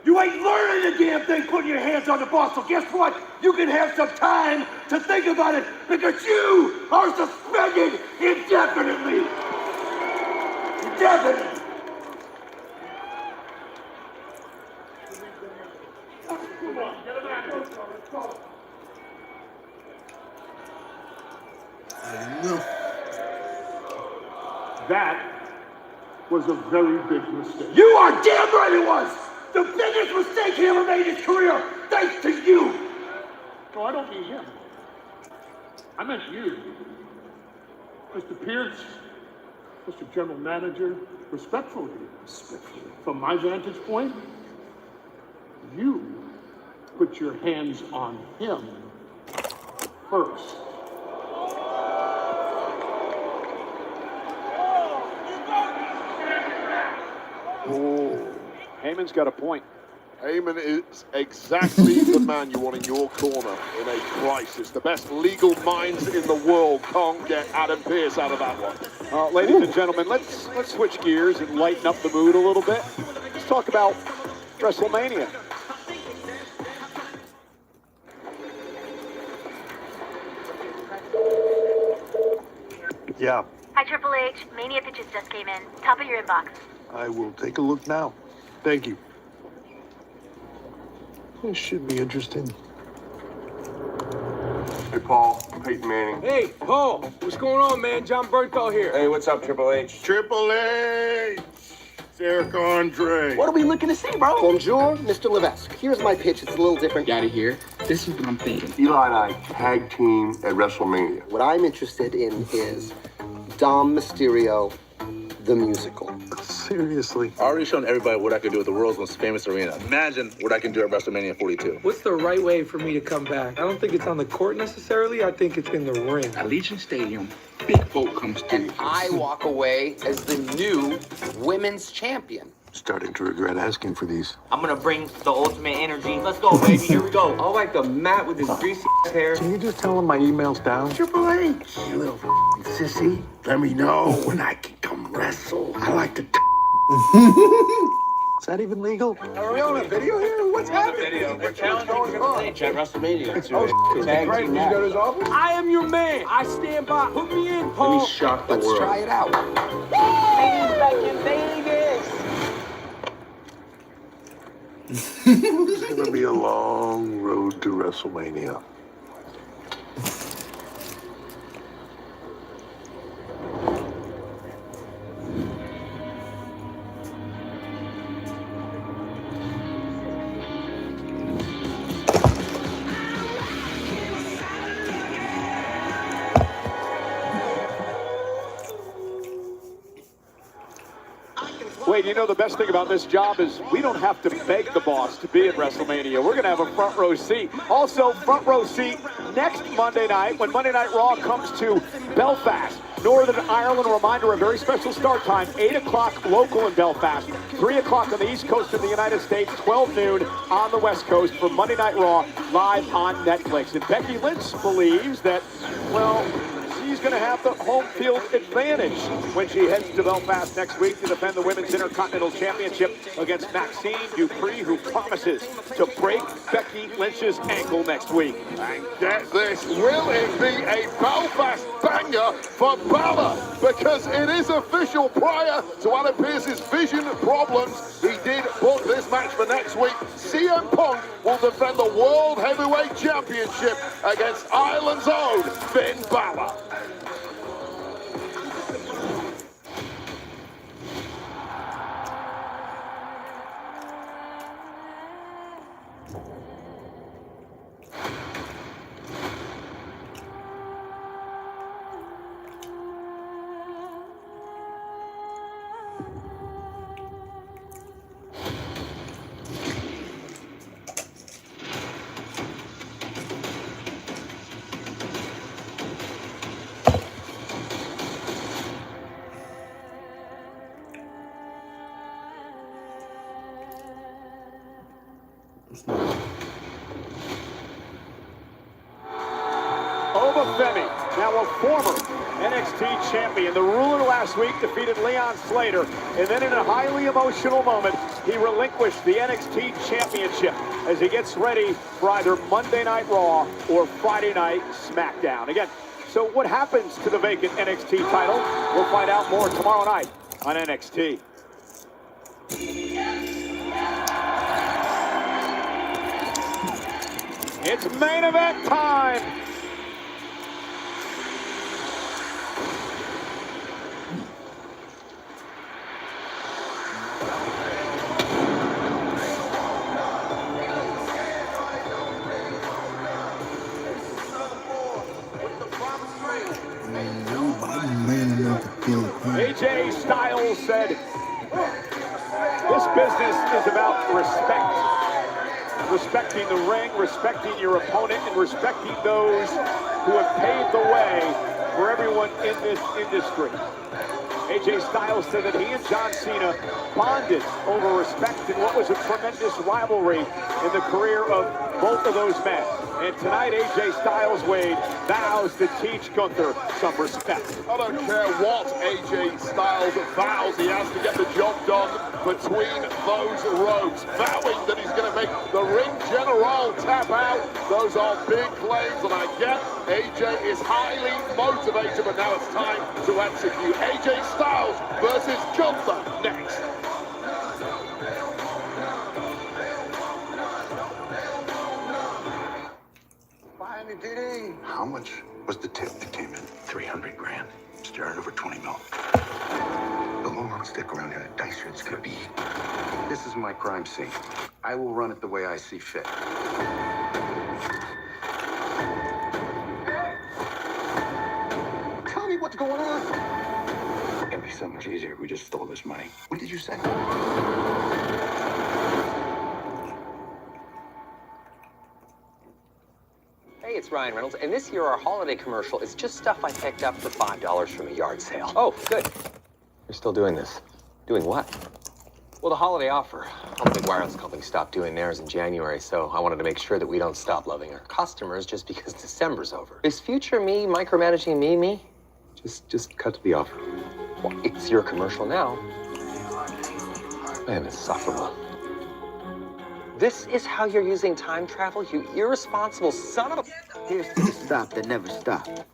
You ain't learning the damn thing putting your hands on the boss. So guess what? You can have some time to think about it because you are suspended indefinitely. Indefinitely. That was a very big mistake. You are damn right it was! The biggest mistake he ever made in his career, thanks to you! No, I don't mean him. I meant you. Mr. Pierce, Mr. General Manager, respectfully. From my vantage point, you put your hands on him first. Oh, Heyman's got a point. Heyman is exactly the man you want in your corner in a crisis. The best legal minds in the world can't get Adam Pearce out of that one. Ladies and gentlemen, let's switch gears and lighten up the mood a little bit. Let's talk about WrestleMania. Yeah, Hi, Triple H. Mania pitches just came in. Top of your inbox. I will take a look now. Thank you. This should be interesting. Hey, Paul. Peyton Manning. Hey, Paul. What's going on, man? John Bernthal here. Hey, what's up, Triple H? Triple H! It's Eric Andre. What are we looking to see, bro? Bonjour, Mr. Levesque. Here's my pitch. It's a little different. Got it here. This is what I'm thinking. Eli and I tag team at WrestleMania. What I'm interested in is Dom Mysterio, the musical. Seriously. I already shown everybody what I can do at the world's most famous arena. Imagine what I can do at WrestleMania 42. What's the right way for me to come back? I don't think it's on the court necessarily. I think it's in the ring. Allegiant Stadium, big vote comes through. And I walk away as the new women's champion. Starting to regret asking for these. I'm gonna bring the ultimate energy. Let's go, baby. Here we go. I like the Matt with his greasy hair. Can you just tell him my email's down? Triple H, you little sissy. Let me know when I can come wrestle. I like to Is that even legal? Are we on a video here? What's happening? Video. We're challenging Triple H at WrestleMania. Great. You go to his office? I am your man. I stand by. Put me in, Paul. Let me shock the world. Let's try it out. Ladies back in Vegas. It's going to be a long road to WrestleMania. Wade, you know the best thing about this job is we don't have to beg the boss to be at WrestleMania. We're going to have a front row seat. Also, front row seat next Monday night when Monday Night Raw comes to Belfast, Northern Ireland. A reminder, a very special start time, 8 o'clock local in Belfast, 3 o'clock on the East Coast of the United States, 12 noon on the West Coast for Monday Night Raw live on Netflix. And Becky Lynch believes that, well, she's going to have the home field advantage when she heads to Belfast next week to defend the Women's Intercontinental Championship against Maxine Dupree, who promises to break Becky Lynch's ankle next week. And get this, will it be a Belfast banger for Balor? Because it is official, prior to Adam Pearce's vision problems, he did book this match for next week. CM Punk will defend the World Heavyweight Championship against Ireland's own Finn Balor. Femi, now a former NXT champion. The ruler last week defeated Leon Slater, and then in a highly emotional moment, he relinquished the NXT championship as he gets ready for either Monday Night Raw or Friday Night SmackDown. Again, so what happens to the vacant NXT title? We'll find out more tomorrow night on NXT. It's main event time. I'm man enough to feel the pain. AJ Styles said, this business is about respect. Respecting the ring, respecting your opponent, and respecting those who have paved the way for everyone in this industry. AJ Styles said that he and John Cena bonded over respect in what was a tremendous rivalry in the career of both of those men. And tonight, AJ Styles, Wade, vows to teach Gunther some respect. I don't care what AJ Styles vows, he has to get the job done between those ropes, vowing that he's going to make the ring general tap out. Those are big claims, and I get AJ is highly motivated, but now it's time to execute. AJ Styles versus Gunther next. How much was the tip that came in? 300 grand. Staring over 20 mil. The longer I stick around here, the dicier it's gonna be. This is my crime scene. I will run it the way I see fit. Tell me what's going on. It'd be so much easier if we just stole this money. What did you say? Hey, it's Ryan Reynolds, and this year our holiday commercial is just stuff I picked up for $5 from a yard sale. Oh, good. You're still doing this. Doing what? Well, the holiday offer. All the big wireless companies stopped doing theirs in January, so I wanted to make sure that we don't stop loving our customers just because December's over. Is future me micromanaging me? Just cut to the offer. Well, it's your commercial now. Man, it's insufferable. This is how you're using time travel, you irresponsible son of a... Here's to the stop that never stopped.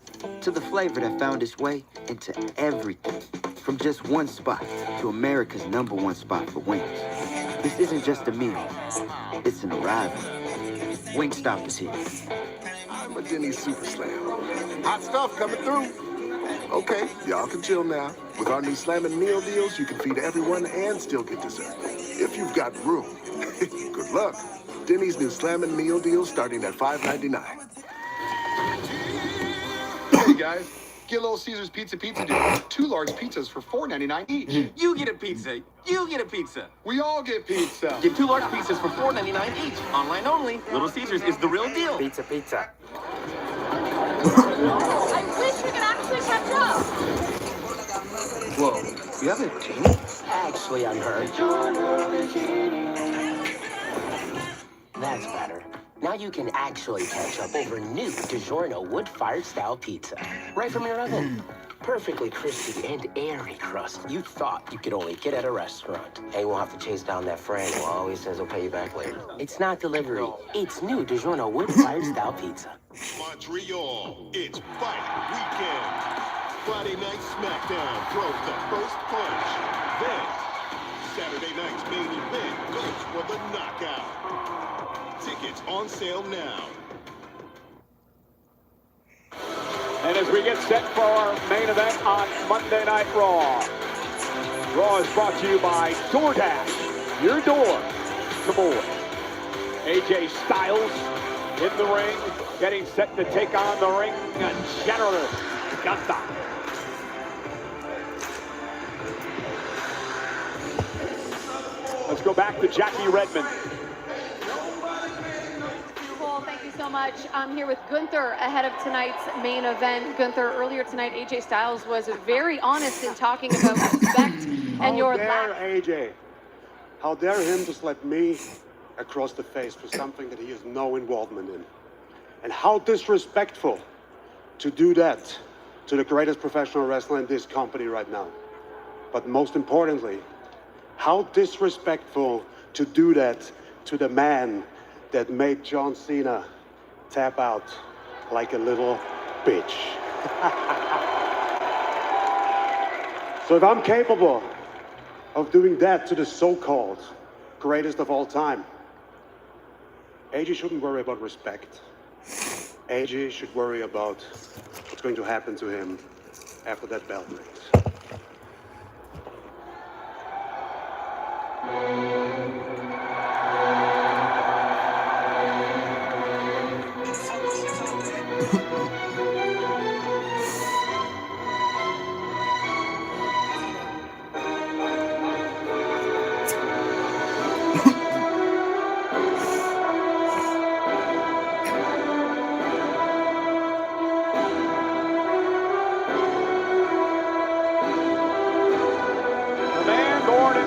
To the flavor that found its way into everything. From just one spot to America's #1 spot for wings. This isn't just a meal. It's an arrival. Wingstop is here. I'm a Denny's Super Slam. Hot stuff coming through. Okay, y'all can chill now. With our new Slammin' Meal Deals, you can feed everyone and still get dessert. If you've got room. Good luck. Denny's new Slammin' Meal Deals starting at $5.99. Hey guys, get Little Caesars Pizza deal. 2 large pizzas for $4.99 each. You get a pizza. You get a pizza. We all get pizza. Get 2 large pizzas for $4.99 each. Online only. Little Caesars is the real deal. Pizza. I wish we could actually catch up. Whoa, you have a genie? Actually, I'm her. That's better. Now you can actually catch up over new DiGiorno wood-fired style pizza. Right from your oven. Perfectly crispy and airy crust you thought you could only get at a restaurant. And you won't have to chase down that friend who always says he'll pay you back later. It's not delivery. It's new DiGiorno wood-fired style pizza. Montreal, it's Fight Weekend. Friday night SmackDown throws the first punch. Then, Saturday night's main event goes for the knockout. Tickets on sale now. And as we get set for our main event on Monday Night Raw, Raw is brought to you by DoorDash, your door to more. AJ Styles in the ring, getting set to take on the ring general, Gunther. Let's go back to Jackie Redmond. Thank you so much. I'm here with Gunther ahead of tonight's main event. Gunther, earlier tonight, AJ Styles was very honest in talking about respect and your lack. AJ? How dare him to slap me across the face for something that he has no involvement in? And how disrespectful to do that to the greatest professional wrestler in this company right now. But most importantly, how disrespectful to do that to the man that made John Cena tap out like a little bitch. So if I'm capable of doing that to the so-called greatest of all time, AJ shouldn't worry about respect. AJ should worry about what's going to happen to him after that bell rings.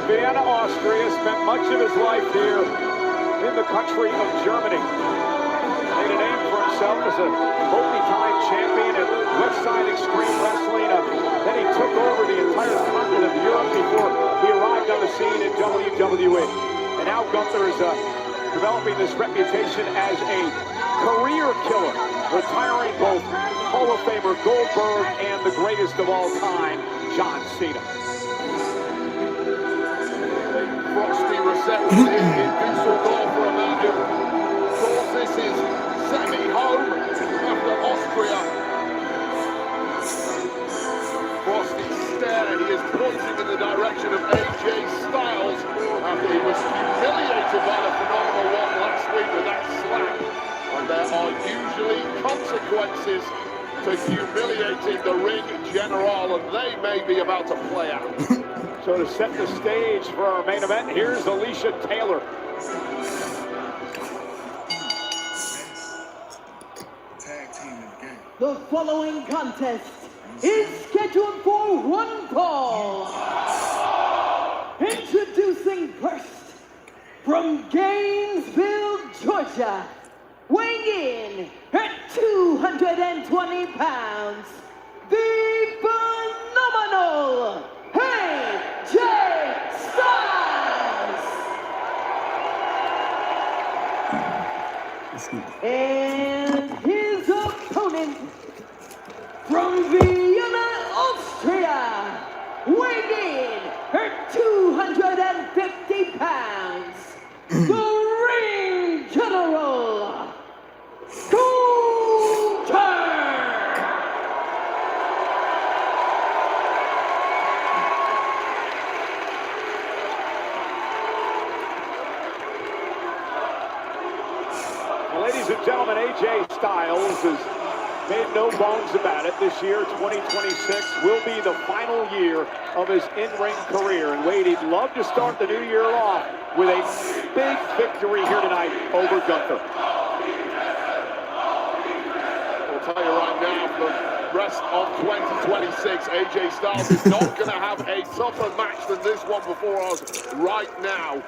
Vienna, Austria, spent much of his life here in the country of Germany. Made a name for himself as a multi-time champion at Westside Extreme Wrestling. Then he took over the entire continent of Europe before he arrived on the scene in WWE. And now Gunther is developing this reputation as a career killer, retiring both Hall of Famer Goldberg and the greatest of all time, John Cena. Frosty reception in Dusseldorf for a man who thought this is semi-home after Austria. Frosty stare, he is pointing in the direction of AJ Styles after he was humiliated by the phenomenal one last week with that slap. And there are usually consequences to humiliating the ring general, and they may be about to play out. So to set the stage for our main event, here's Alicia Taylor. The following contest is scheduled for one fall. Introducing first, from Gainesville, Georgia, weighing in at 220 pounds, the phenomenal AJ Styles! And his opponent from Vienna, Austria, weighing in at 250 pounds, the ring general, Gunther! Ladies and gentlemen, AJ Styles has made no bones about it. This year, 2026, will be the final year of his in-ring career. And Wade, he'd love to start the new year off with a big victory here tonight over Gunther. I'll tell you right now, for the rest of 2026, AJ Styles is not going to have a tougher match than this one before us right now.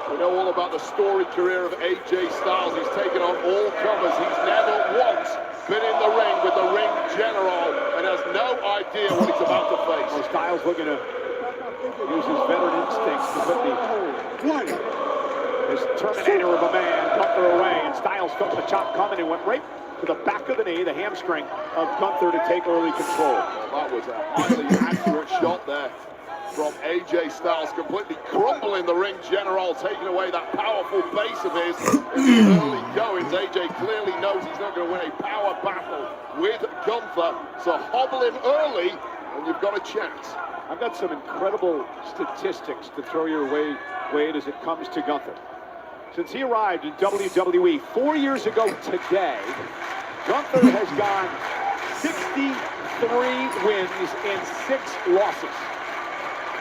We know all about the storied career of AJ Styles. He's taken on all comers. He's never once been in the ring with the ring general and has no idea what he's about to face. Well, Styles looking to use his veteran instincts to put this Terminator of a man, Gunther, away. And Styles felt the chop coming and went right to the back of the knee, the hamstring of Gunther to take early control. That was a highly accurate shot there from AJ Styles, completely crumbling the ring general, taking away that powerful base of his in the early goings. AJ clearly knows he's not going to win a power battle with Gunther, so hobble him early and you've got a chance. I've got some incredible statistics to throw your way, Wade, as it comes to Gunther. Since he arrived in WWE 4 years ago today, Gunther has gone 63 wins and 6 losses.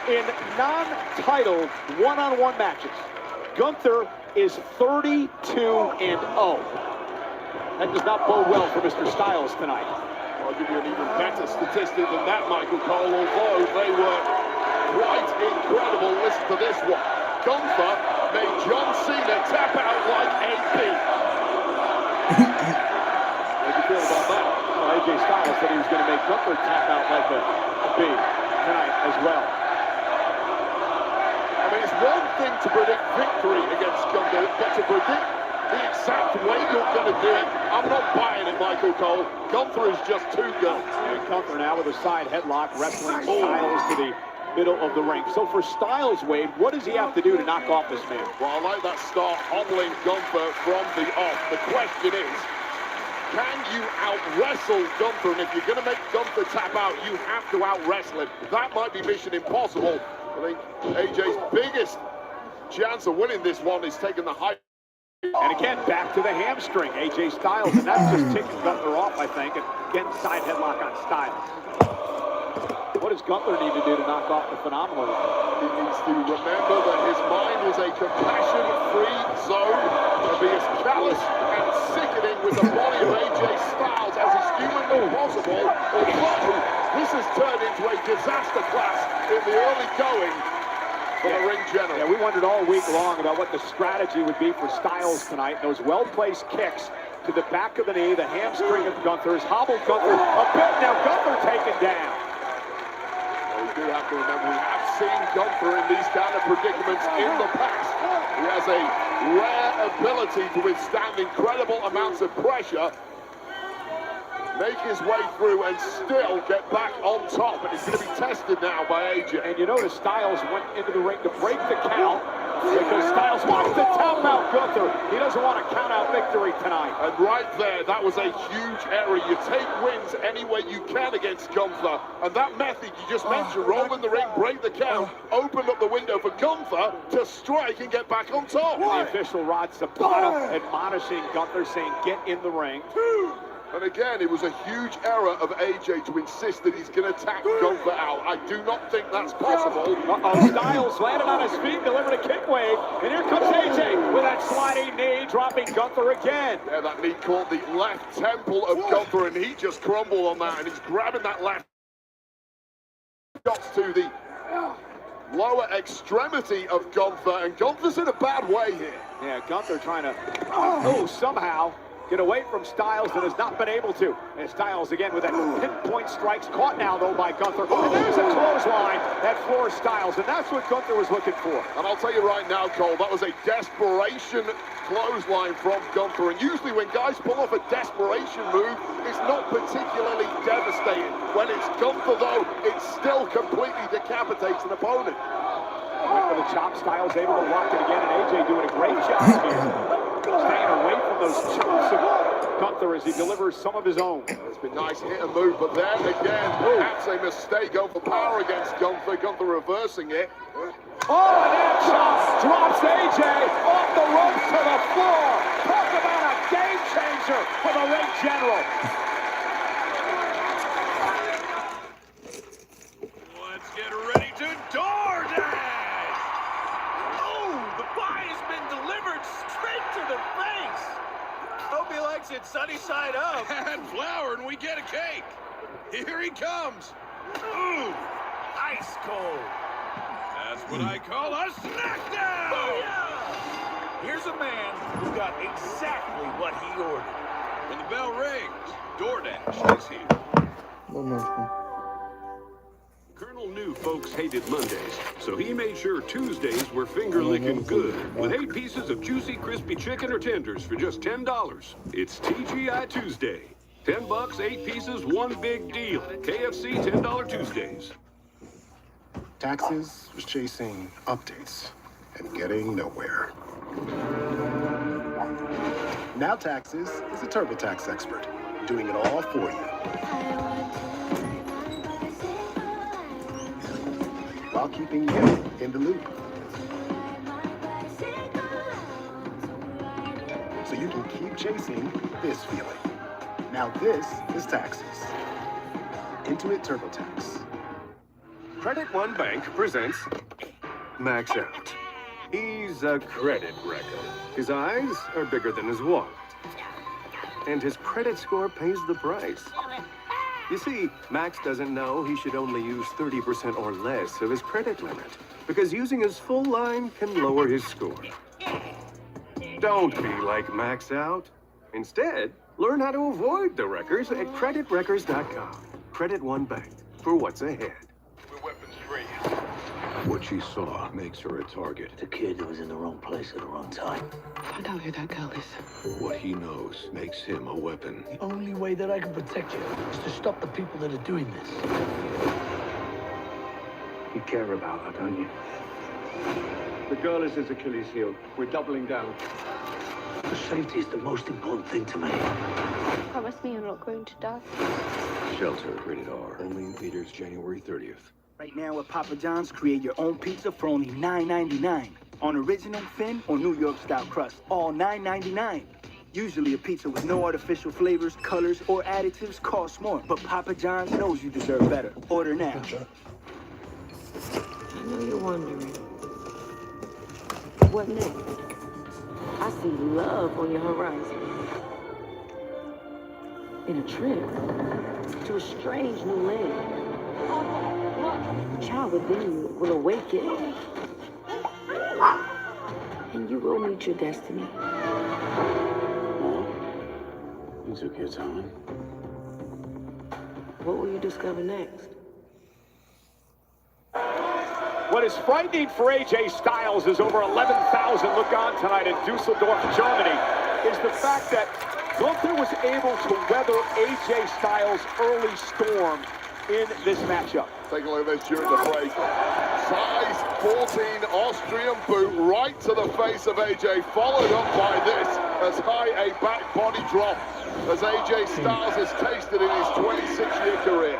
In non-titled one-on-one matches, Gunther is 32-0. That does not bode well for Mr. Styles tonight. I'll give you an even better statistic than that, Michael Cole, although they were quite incredible. Listen to this one. Gunther made John Cena tap out like a bee. How do you feel about that? Well, AJ Styles said he was going to make Gunther tap out like a bee tonight as well. I mean, it's one thing to predict victory against Gunther, but to predict the exact way you're going to do it, I'm not buying it, Michael Cole. Gunther is just too good. And Gunther now with a side headlock, wrestling Styles to the middle of the ring. So for Styles, Wade, what does he have to do to knock off this man? Well, I like that start, hobbling Gunther from the off. The question is, can you out-wrestle Gunther? And if you're going to make Gunther tap out, you have to out-wrestle him. That might be mission impossible. I think AJ's biggest chance of winning this one is taking the high. And again, back to the hamstring, AJ Styles, and that's just ticking Gunther off, I think, and getting side headlock on Styles. What does Gunther need to do to knock off the phenomenal one? He needs to remember that his mind was a compassion-free zone, to be as callous and sickening with the body of AJ Styles as is humanly possible, although this has turned into a disaster class in the early going for the ring general. Yeah, we wondered all week long about what the strategy would be for Styles tonight. Those well-placed kicks to the back of the knee, the hamstring of Gunther's, hobbled Gunther a bit. Now Gunther taken down. Well, we do have to remember, we have seen Gunther in these kind of predicaments in the past. He has a rare ability to withstand incredible amounts of pressure, make his way through and still get back on top, and he's going to be tested now by AJ. And you notice Styles went into the ring to break the count because Styles wants to tap out Gunther. He doesn't want to count out victory tonight. And right there, that was a huge error. You take wins any way you can against Gunther, and that method you just mentioned, roll in the ring, break the count, opened up the window for Gunther to strike and get back on top. And the official Rod Zapata admonishing Gunther, saying get in the ring. And again, it was a huge error of AJ to insist that he's going to tap Gunther out. I do not think that's possible. Styles landed on his feet, delivered a kick wave, and here comes AJ with that sliding knee, dropping Gunther again. Yeah, that knee caught the left temple of Gunther, and he just crumbled on that, and he's grabbing that left shots to the lower extremity of Gunther, and Gunther's in a bad way here. Yeah, Gunther trying to, somehow get away from Styles and has not been able to. And Styles again with that pinpoint strikes, caught now though by Gunther. And there's a clothesline that floors Styles, and that's what Gunther was looking for. And I'll tell you right now, Cole, that was a desperation clothesline from Gunther. And usually when guys pull off a desperation move, it's not particularly devastating. When it's Gunther though, it still completely decapitates an opponent. Went for the chop, Styles able to lock it again, and AJ doing a great job here. Staying away from those chops of Gunther as he delivers some of his own. It's been nice hit and move, but then again, that's a mistake. Overpower against Gunther. Gunther reversing it. Oh, and that chop drops AJ off the ropes to the floor. Talk about a game changer for the ring general. Let's get ready to DoorDash! Oh, the pie has been delivered straight to the face! Hope he likes it sunny side up. Add flour and we get a cake. Here he comes. Ooh, ice cold. That's what I call a snackdown! Booyah! Here's a man who got exactly what he ordered. When the bell rings, DoorDash is here. Colonel knew folks hated Mondays, so he made sure Tuesdays were finger-licking good, with 8 pieces of juicy, crispy chicken or tenders for just $10. It's TGI Tuesday. $10, 8 pieces, one big deal. KFC $10 Tuesdays. Taxes was chasing updates and getting nowhere. Now Taxes is a TurboTax expert, doing it all for you. While keeping you in the loop. So you can keep chasing this feeling. Now this is Taxes. Intuit TurboTax. Credit One Bank presents Max Out. He's a credit wrecker. His eyes are bigger than his wallet. And his credit score pays the price. You see, Max doesn't know he should only use 30% or less of his credit limit, because using his full line can lower his score. Don't be like Max Out. Instead, learn how to avoid the wreckers at creditwreckers.com. Credit One Bank, for what's ahead. We're weapons free. What she saw makes her a target. The kid was in the wrong place at the wrong time. Find out who that girl is. What he knows makes him a weapon. The only way that I can protect you is to stop the people that are doing this. You care about her, don't you? The girl is his Achilles heel. We're doubling down. The safety is the most important thing to me. Promise me you're not going to die. Shelter, rated R. Only in theaters January 30th. Right now at Papa John's, create your own pizza for only $9.99. On original thin or New York style crust, all $9.99. Usually a pizza with no artificial flavors, colors, or additives costs more, but Papa John's knows you deserve better. Order now. I know you're wondering, what next? I see love on your horizon. In a trip to a strange new land. A child within you will awaken And you will meet your destiny. Well, you took your time. What will you discover next? What is frightening for AJ Styles is over 11,000 look on tonight in Dusseldorf, Germany, is the fact that Gunther was able to weather AJ Styles' early storm in this matchup. Take a look at this during the break. Size 14 Austrian boot right to the face of AJ, followed up by this as high a back body drop as AJ Styles has tasted in his 26-year career.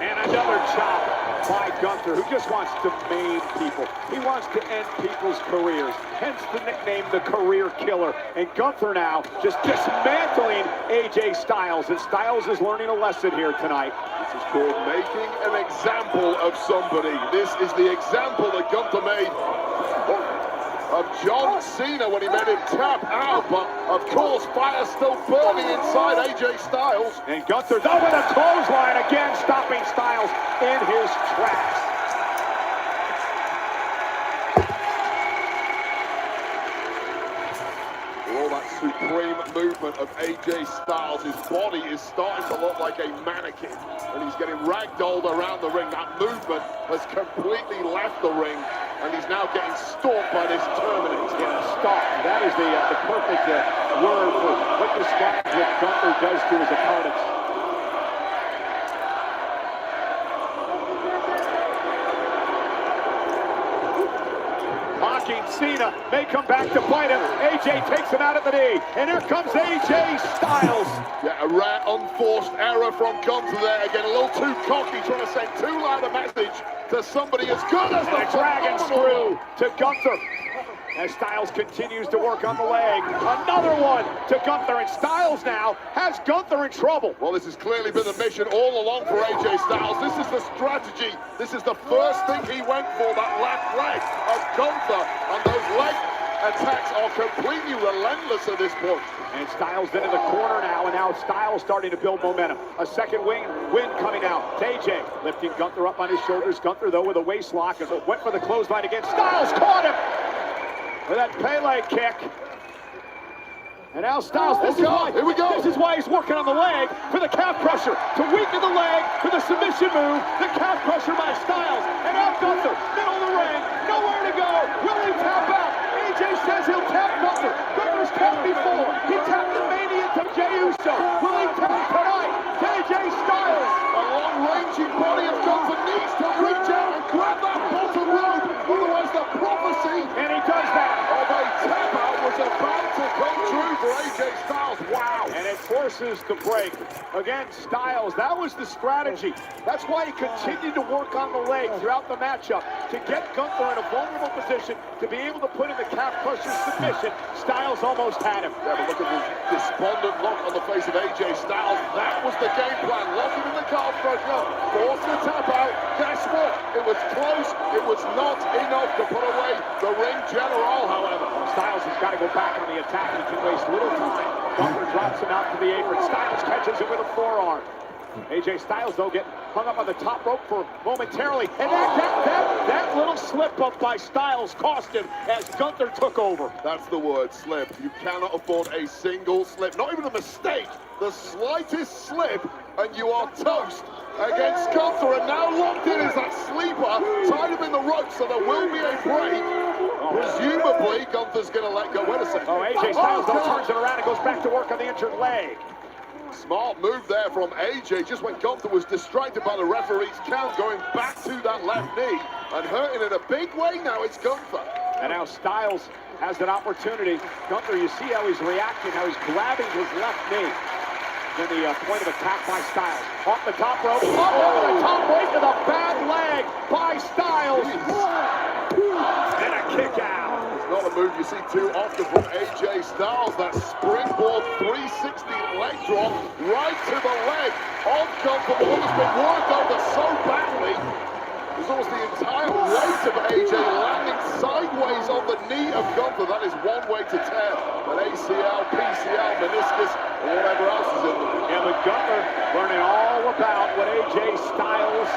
And another chop by Gunther, who just wants to maim people. He wants to end people's careers, hence the nickname, the career killer. And Gunther now just dismantling AJ Styles, and Styles is learning a lesson here tonight. This is called making an example of somebody. This is the example that Gunther made of John Cena when he made him tap out, but of course fire still burning inside AJ Styles. And Gunther, though, with a clothesline again, stopping Styles in his tracks. All that supreme movement of AJ Styles, his body is starting to look like a mannequin, and he's getting ragdolled around the ring. That movement has completely left the ring, and he's now getting stalked by this Terminator. Yeah, stalked. That is the perfect word for what describes what Gunther does to his opponents. Mocking Cena, may come back to bite him. AJ takes him out at the knee, and here comes AJ Styles. Yeah, a rare unforced error from Gunther there. Again, a little too cocky, trying to send too loud a message to somebody as good as the Dragon Screw to Gunther. As Styles continues to work on the leg. Another one to Gunther, and Styles now has Gunther in trouble. Well, this has clearly been the mission all along for AJ Styles. This is the strategy. This is the first thing he went for, that left leg of Gunther. And those leg attacks are completely relentless at this point. And Styles then in the corner now, and now Styles starting to build momentum. A second win coming out. AJ lifting Gunther up on his shoulders. Gunther, though, with a waist lock, and went for the clothesline again. Styles caught him with that Pele kick. And now Styles, this is why he's working on the leg for the calf crusher, to weaken the leg for the submission move, the calf crusher by Styles. And now Gunther, middle of the ring, nowhere to go. Will he tap out? AJ says he'll tap Gunther. Gunther's tapped before. He tapped the Mania to Jey Uso. Will he tap tonight? AJ Styles. A long-ranging body of Gunther needs to reach out and grab that bottom rope. Otherwise the prophecy, and he does that, of a tap out was about to come true for AJ Styles. Wow. And it forces the break. Again, Styles, that was the strategy. That's why he continued to work on the leg throughout the matchup, to get Gunther in a vulnerable position, to be able to put in the calf crusher submission. Styles almost had him. Yeah, but look at the despondent look on the face of AJ Styles. That was the game plan. Lock him in the calf crusher, force the tap out. Guess what? It was close. It was not enough to put away the ring general, however. Styles has got to go back on the attack. He can waste little time. Gunther drops him out to the apron. Styles catches him with a forearm. AJ Styles, though, getting hung up on the top rope for momentarily. And that little slip-up by Styles cost him as Gunther took over. That's the word, slip. You cannot afford a single slip, not even a mistake. The slightest slip, and you are toast against Gunther. And now locked in is that sleeper. Tied him in the rope, so there will be a break. Presumably, Gunther's going to let go. Wait a second. Oh, AJ Styles, though, turns it around and goes back to work on the injured leg. Smart move there from AJ, just when Gunther was distracted by the referee's count, going back to that left knee and hurting in a big way. Now it's Gunther. And now Styles has an opportunity. Gunther, you see how he's reacting, how he's grabbing his left knee. Then the point of attack by Styles. Off the top rope, up over the top rope to the bad leg by Styles. And a kick out. Not a move you see too often from AJ Styles. That springboard 360 leg drop right to the leg of Gunther. The one that's been worked over so badly. There's almost the entire weight of AJ landing sideways on the knee of Gunther. That is one way to tear an ACL, PCL, meniscus, or whatever else is in them. Yeah, but Gunther learning all about what AJ Styles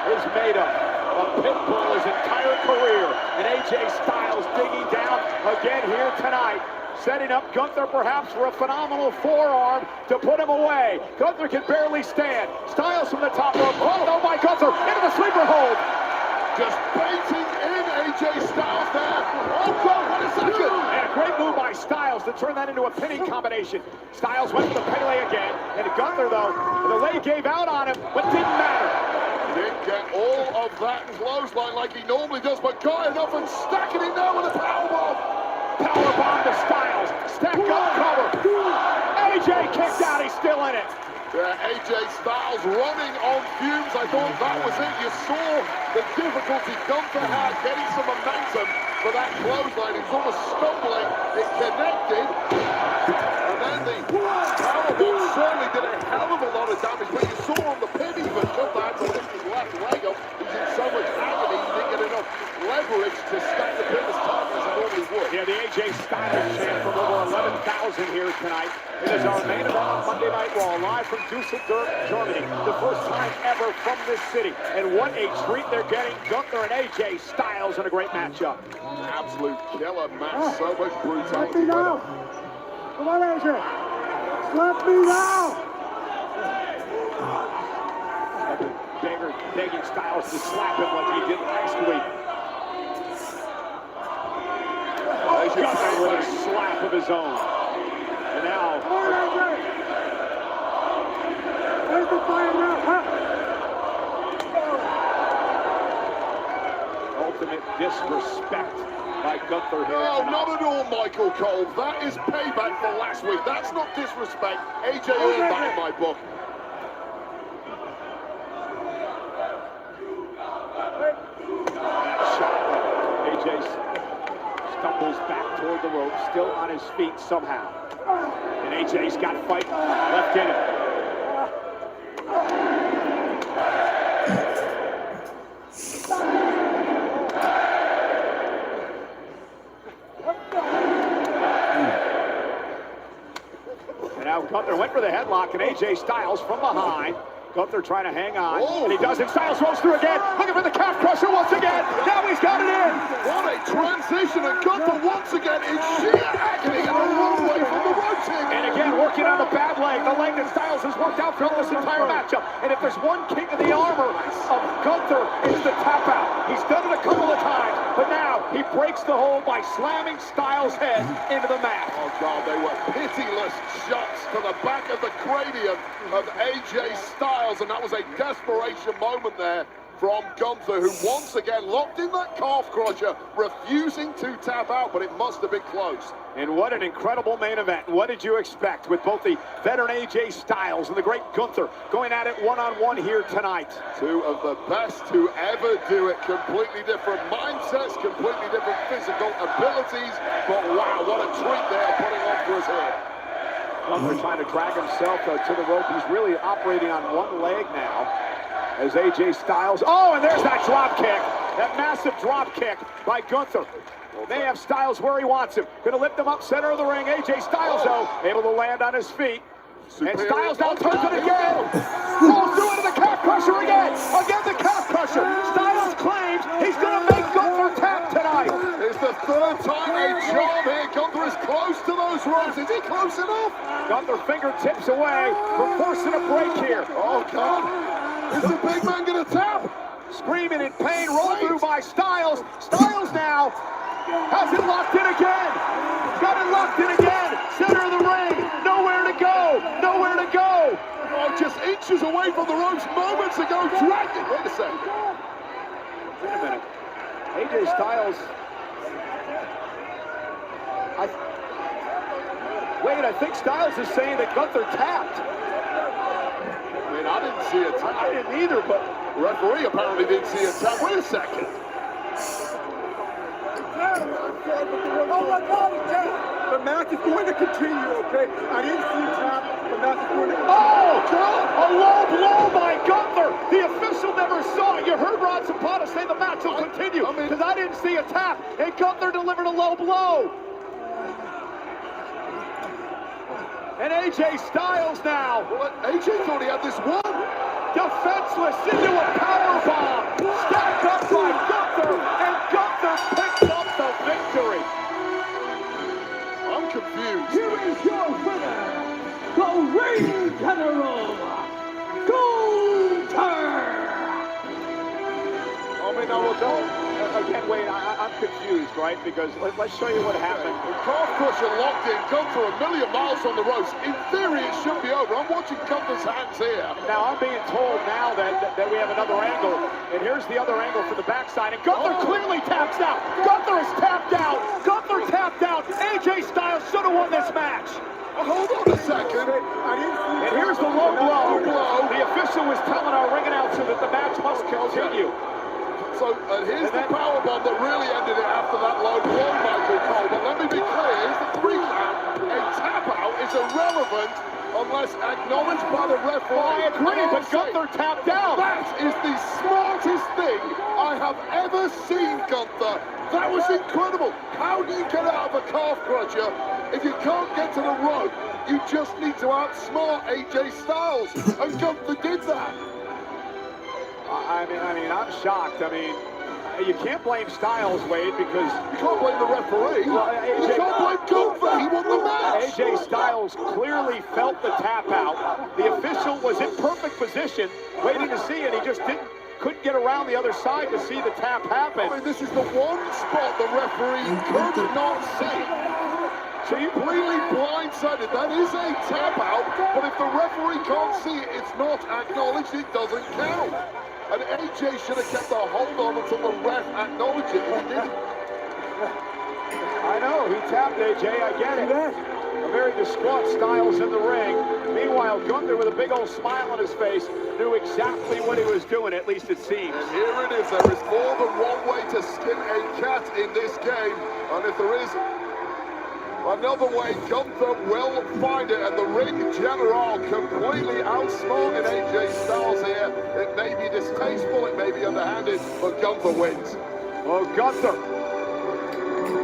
is made of. A pit bull his entire career. And AJ Styles digging down again here tonight. Setting up Gunther perhaps for a phenomenal forearm to put him away. Gunther can barely stand. Styles from the top rope. Oh my Gunther into the sleeper hold. Just baiting in AJ Styles there. Oh God, what a second. And a great move by Styles to turn that into a pinning combination. Styles went for the Pele again. And Gunther though, the leg gave out on him, but didn't matter. Didn't get all of that clothesline like he normally does, but got enough and stacking it now with a powerbomb. Powerbomb to Styles. Stack up cover. AJ kicked out. He's still in it. AJ Styles running on fumes. I thought that was it. You saw the difficulty Gunther had getting some momentum for that clothesline. He was almost stumbling. It connected. And then the powerbomb certainly did a hell of a lot of damage. But you saw on the pin even come down to lift his left leg up. He's in so much agony. He didn't get enough leverage to stack the pin as tight as he normally would. Yeah, the AJ Styles chant from over 11,000 here tonight. It is our main event on Monday Night Raw, live from Dusseldorf, Germany. The first time ever from this city. And what a treat they're getting. Gunther and AJ Styles in a great matchup. Absolute killer match. So much brutality. Slap me now. Come on, AJ. Slap me now. Begging Styles to slap him like he did last week. Gunther with a slap of his own. And now... Where's the fire now, huh? Ultimate disrespect by Gunther here. No, not at all, Michael Cole. That is payback for last week. That's not disrespect. AJ earned that in my book. AJ stumbles back toward the rope, still on his feet somehow. And AJ's got fight left in him. And now Gunther went for the headlock, and AJ Styles from behind. Gunther trying to hang on, and he does it. Styles rolls through again, looking for the calf crusher once again. Now he's got it in. What a transition, and Gunther once again in sheer agony and a run away from the rotating. And again, working on the bad leg, the leg that Styles has worked out throughout this entire matchup. And if there's one kink in the armor of Gunther, it's the tap out. He's done it a couple of times, but now he breaks the hold by slamming Styles' head into the mat. Oh God, they were pitiless shots to the back of the cranium of AJ Styles, and that was a desperation moment there from Gunther, who once again locked in that calf crusher, refusing to tap out, but it must have been close. And what an incredible main event. What did you expect with both the veteran AJ Styles and the great Gunther going at it one-on-one here tonight? Two of the best to ever do it. Completely different mindsets, completely different physical abilities, but wow, what a treat they are putting on for us here. Gunther trying to drag himself to the rope. He's really operating on one leg now as AJ Styles. Oh, and there's that drop kick. That massive drop kick by Gunther. They have Styles where he wants him. Gonna lift him up center of the ring. AJ Styles, though, able to land on his feet. And Styles now turns it again. Rolls through into the calf crusher again. Again, the calf crusher. Styles claims he's gonna make Gunther tap tonight. It's the third time a job here. Gunther is close to those ropes. Is he close enough? Gunther fingertips away from forcing a break here. Oh, God. Is the big man gonna tap? Screaming in pain, rolled through by Styles. Styles now has it locked in again. Got it locked in again. Center of the ring. Nowhere to go. Nowhere to go. Oh, just inches away from the ropes moments ago. Dragged it. Wait a second. Wait a minute. AJ Styles. I think Styles is saying that Gunther tapped. I mean, I didn't see a tap. I didn't either, but the referee apparently didn't see a tap. Wait a second. The match is going to continue, okay? I didn't see a tap. The match is going to continue. Oh, God! A low blow by Gunther! The official never saw it. You heard Ron Zapata say the match will continue because I didn't see a tap, and Gunther delivered a low blow. And AJ Styles now. Well, AJ thought he had this won. Defenseless into a powerbomb. Stacked up by Gunther, and Gunther picks up the victory. I'm confused. Here is your winner, the Ring General, Gunther. I mean, no, well, don't. Again, Wade, I'm confused, right? Because let's show you what happened. Calf crusher locked in. Gunther a million miles on the ropes. In theory, it should be over. I'm watching Gunther's hands here. Now, I'm being told now that we have another angle. And here's the other angle for the backside. And Gunther clearly taps out. Gunther is tapped out. Gunther tapped out. AJ Styles should have won this match. Hold on a second. And here's the low blow. The official was telling our ring announcer that the match must continue. So here's the powerbomb that really ended it after that low blow, Michael Cole. But let me be clear, here's the 3 count. A tap out is irrelevant unless acknowledged by the referee. Well, I agree, but Gunther tapped out. That is the smartest thing I have ever seen, Gunther. That was incredible. How do you get out of a calf crusher if you can't get to the rope? You just need to outsmart AJ Styles, and Gunther did that. I mean, I'm shocked. I mean, you can't blame Styles, Wade, because you can't blame the referee. Well, you can't blame Gunther. He won the match. AJ Styles clearly felt the tap out. The official was in perfect position, waiting to see it. He just couldn't get around the other side to see the tap happen. I mean, this is the one spot the referee could not see. Completely blindsided. That is a tap out, but if the referee can't see it, it's not acknowledged. It doesn't count. And AJ should have kept a hold on until the ref acknowledged it. He didn't. I know, he tapped AJ, I get it. A very distraught Styles in the ring. Meanwhile, Gunther with a big old smile on his face knew exactly what he was doing, at least it seems. And here it is. There is more than one way to skin a cat in this game. And if there is another way, Gunther will find it, and the Ring General completely outsmarting AJ Styles here. It may be distasteful, it may be underhanded, but Gunther wins. Well, Gunther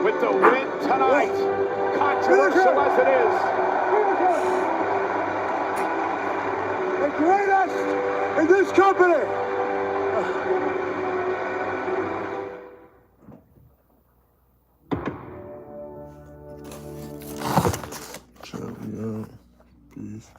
with the win tonight, controversial as it is. The greatest in this company. Peace.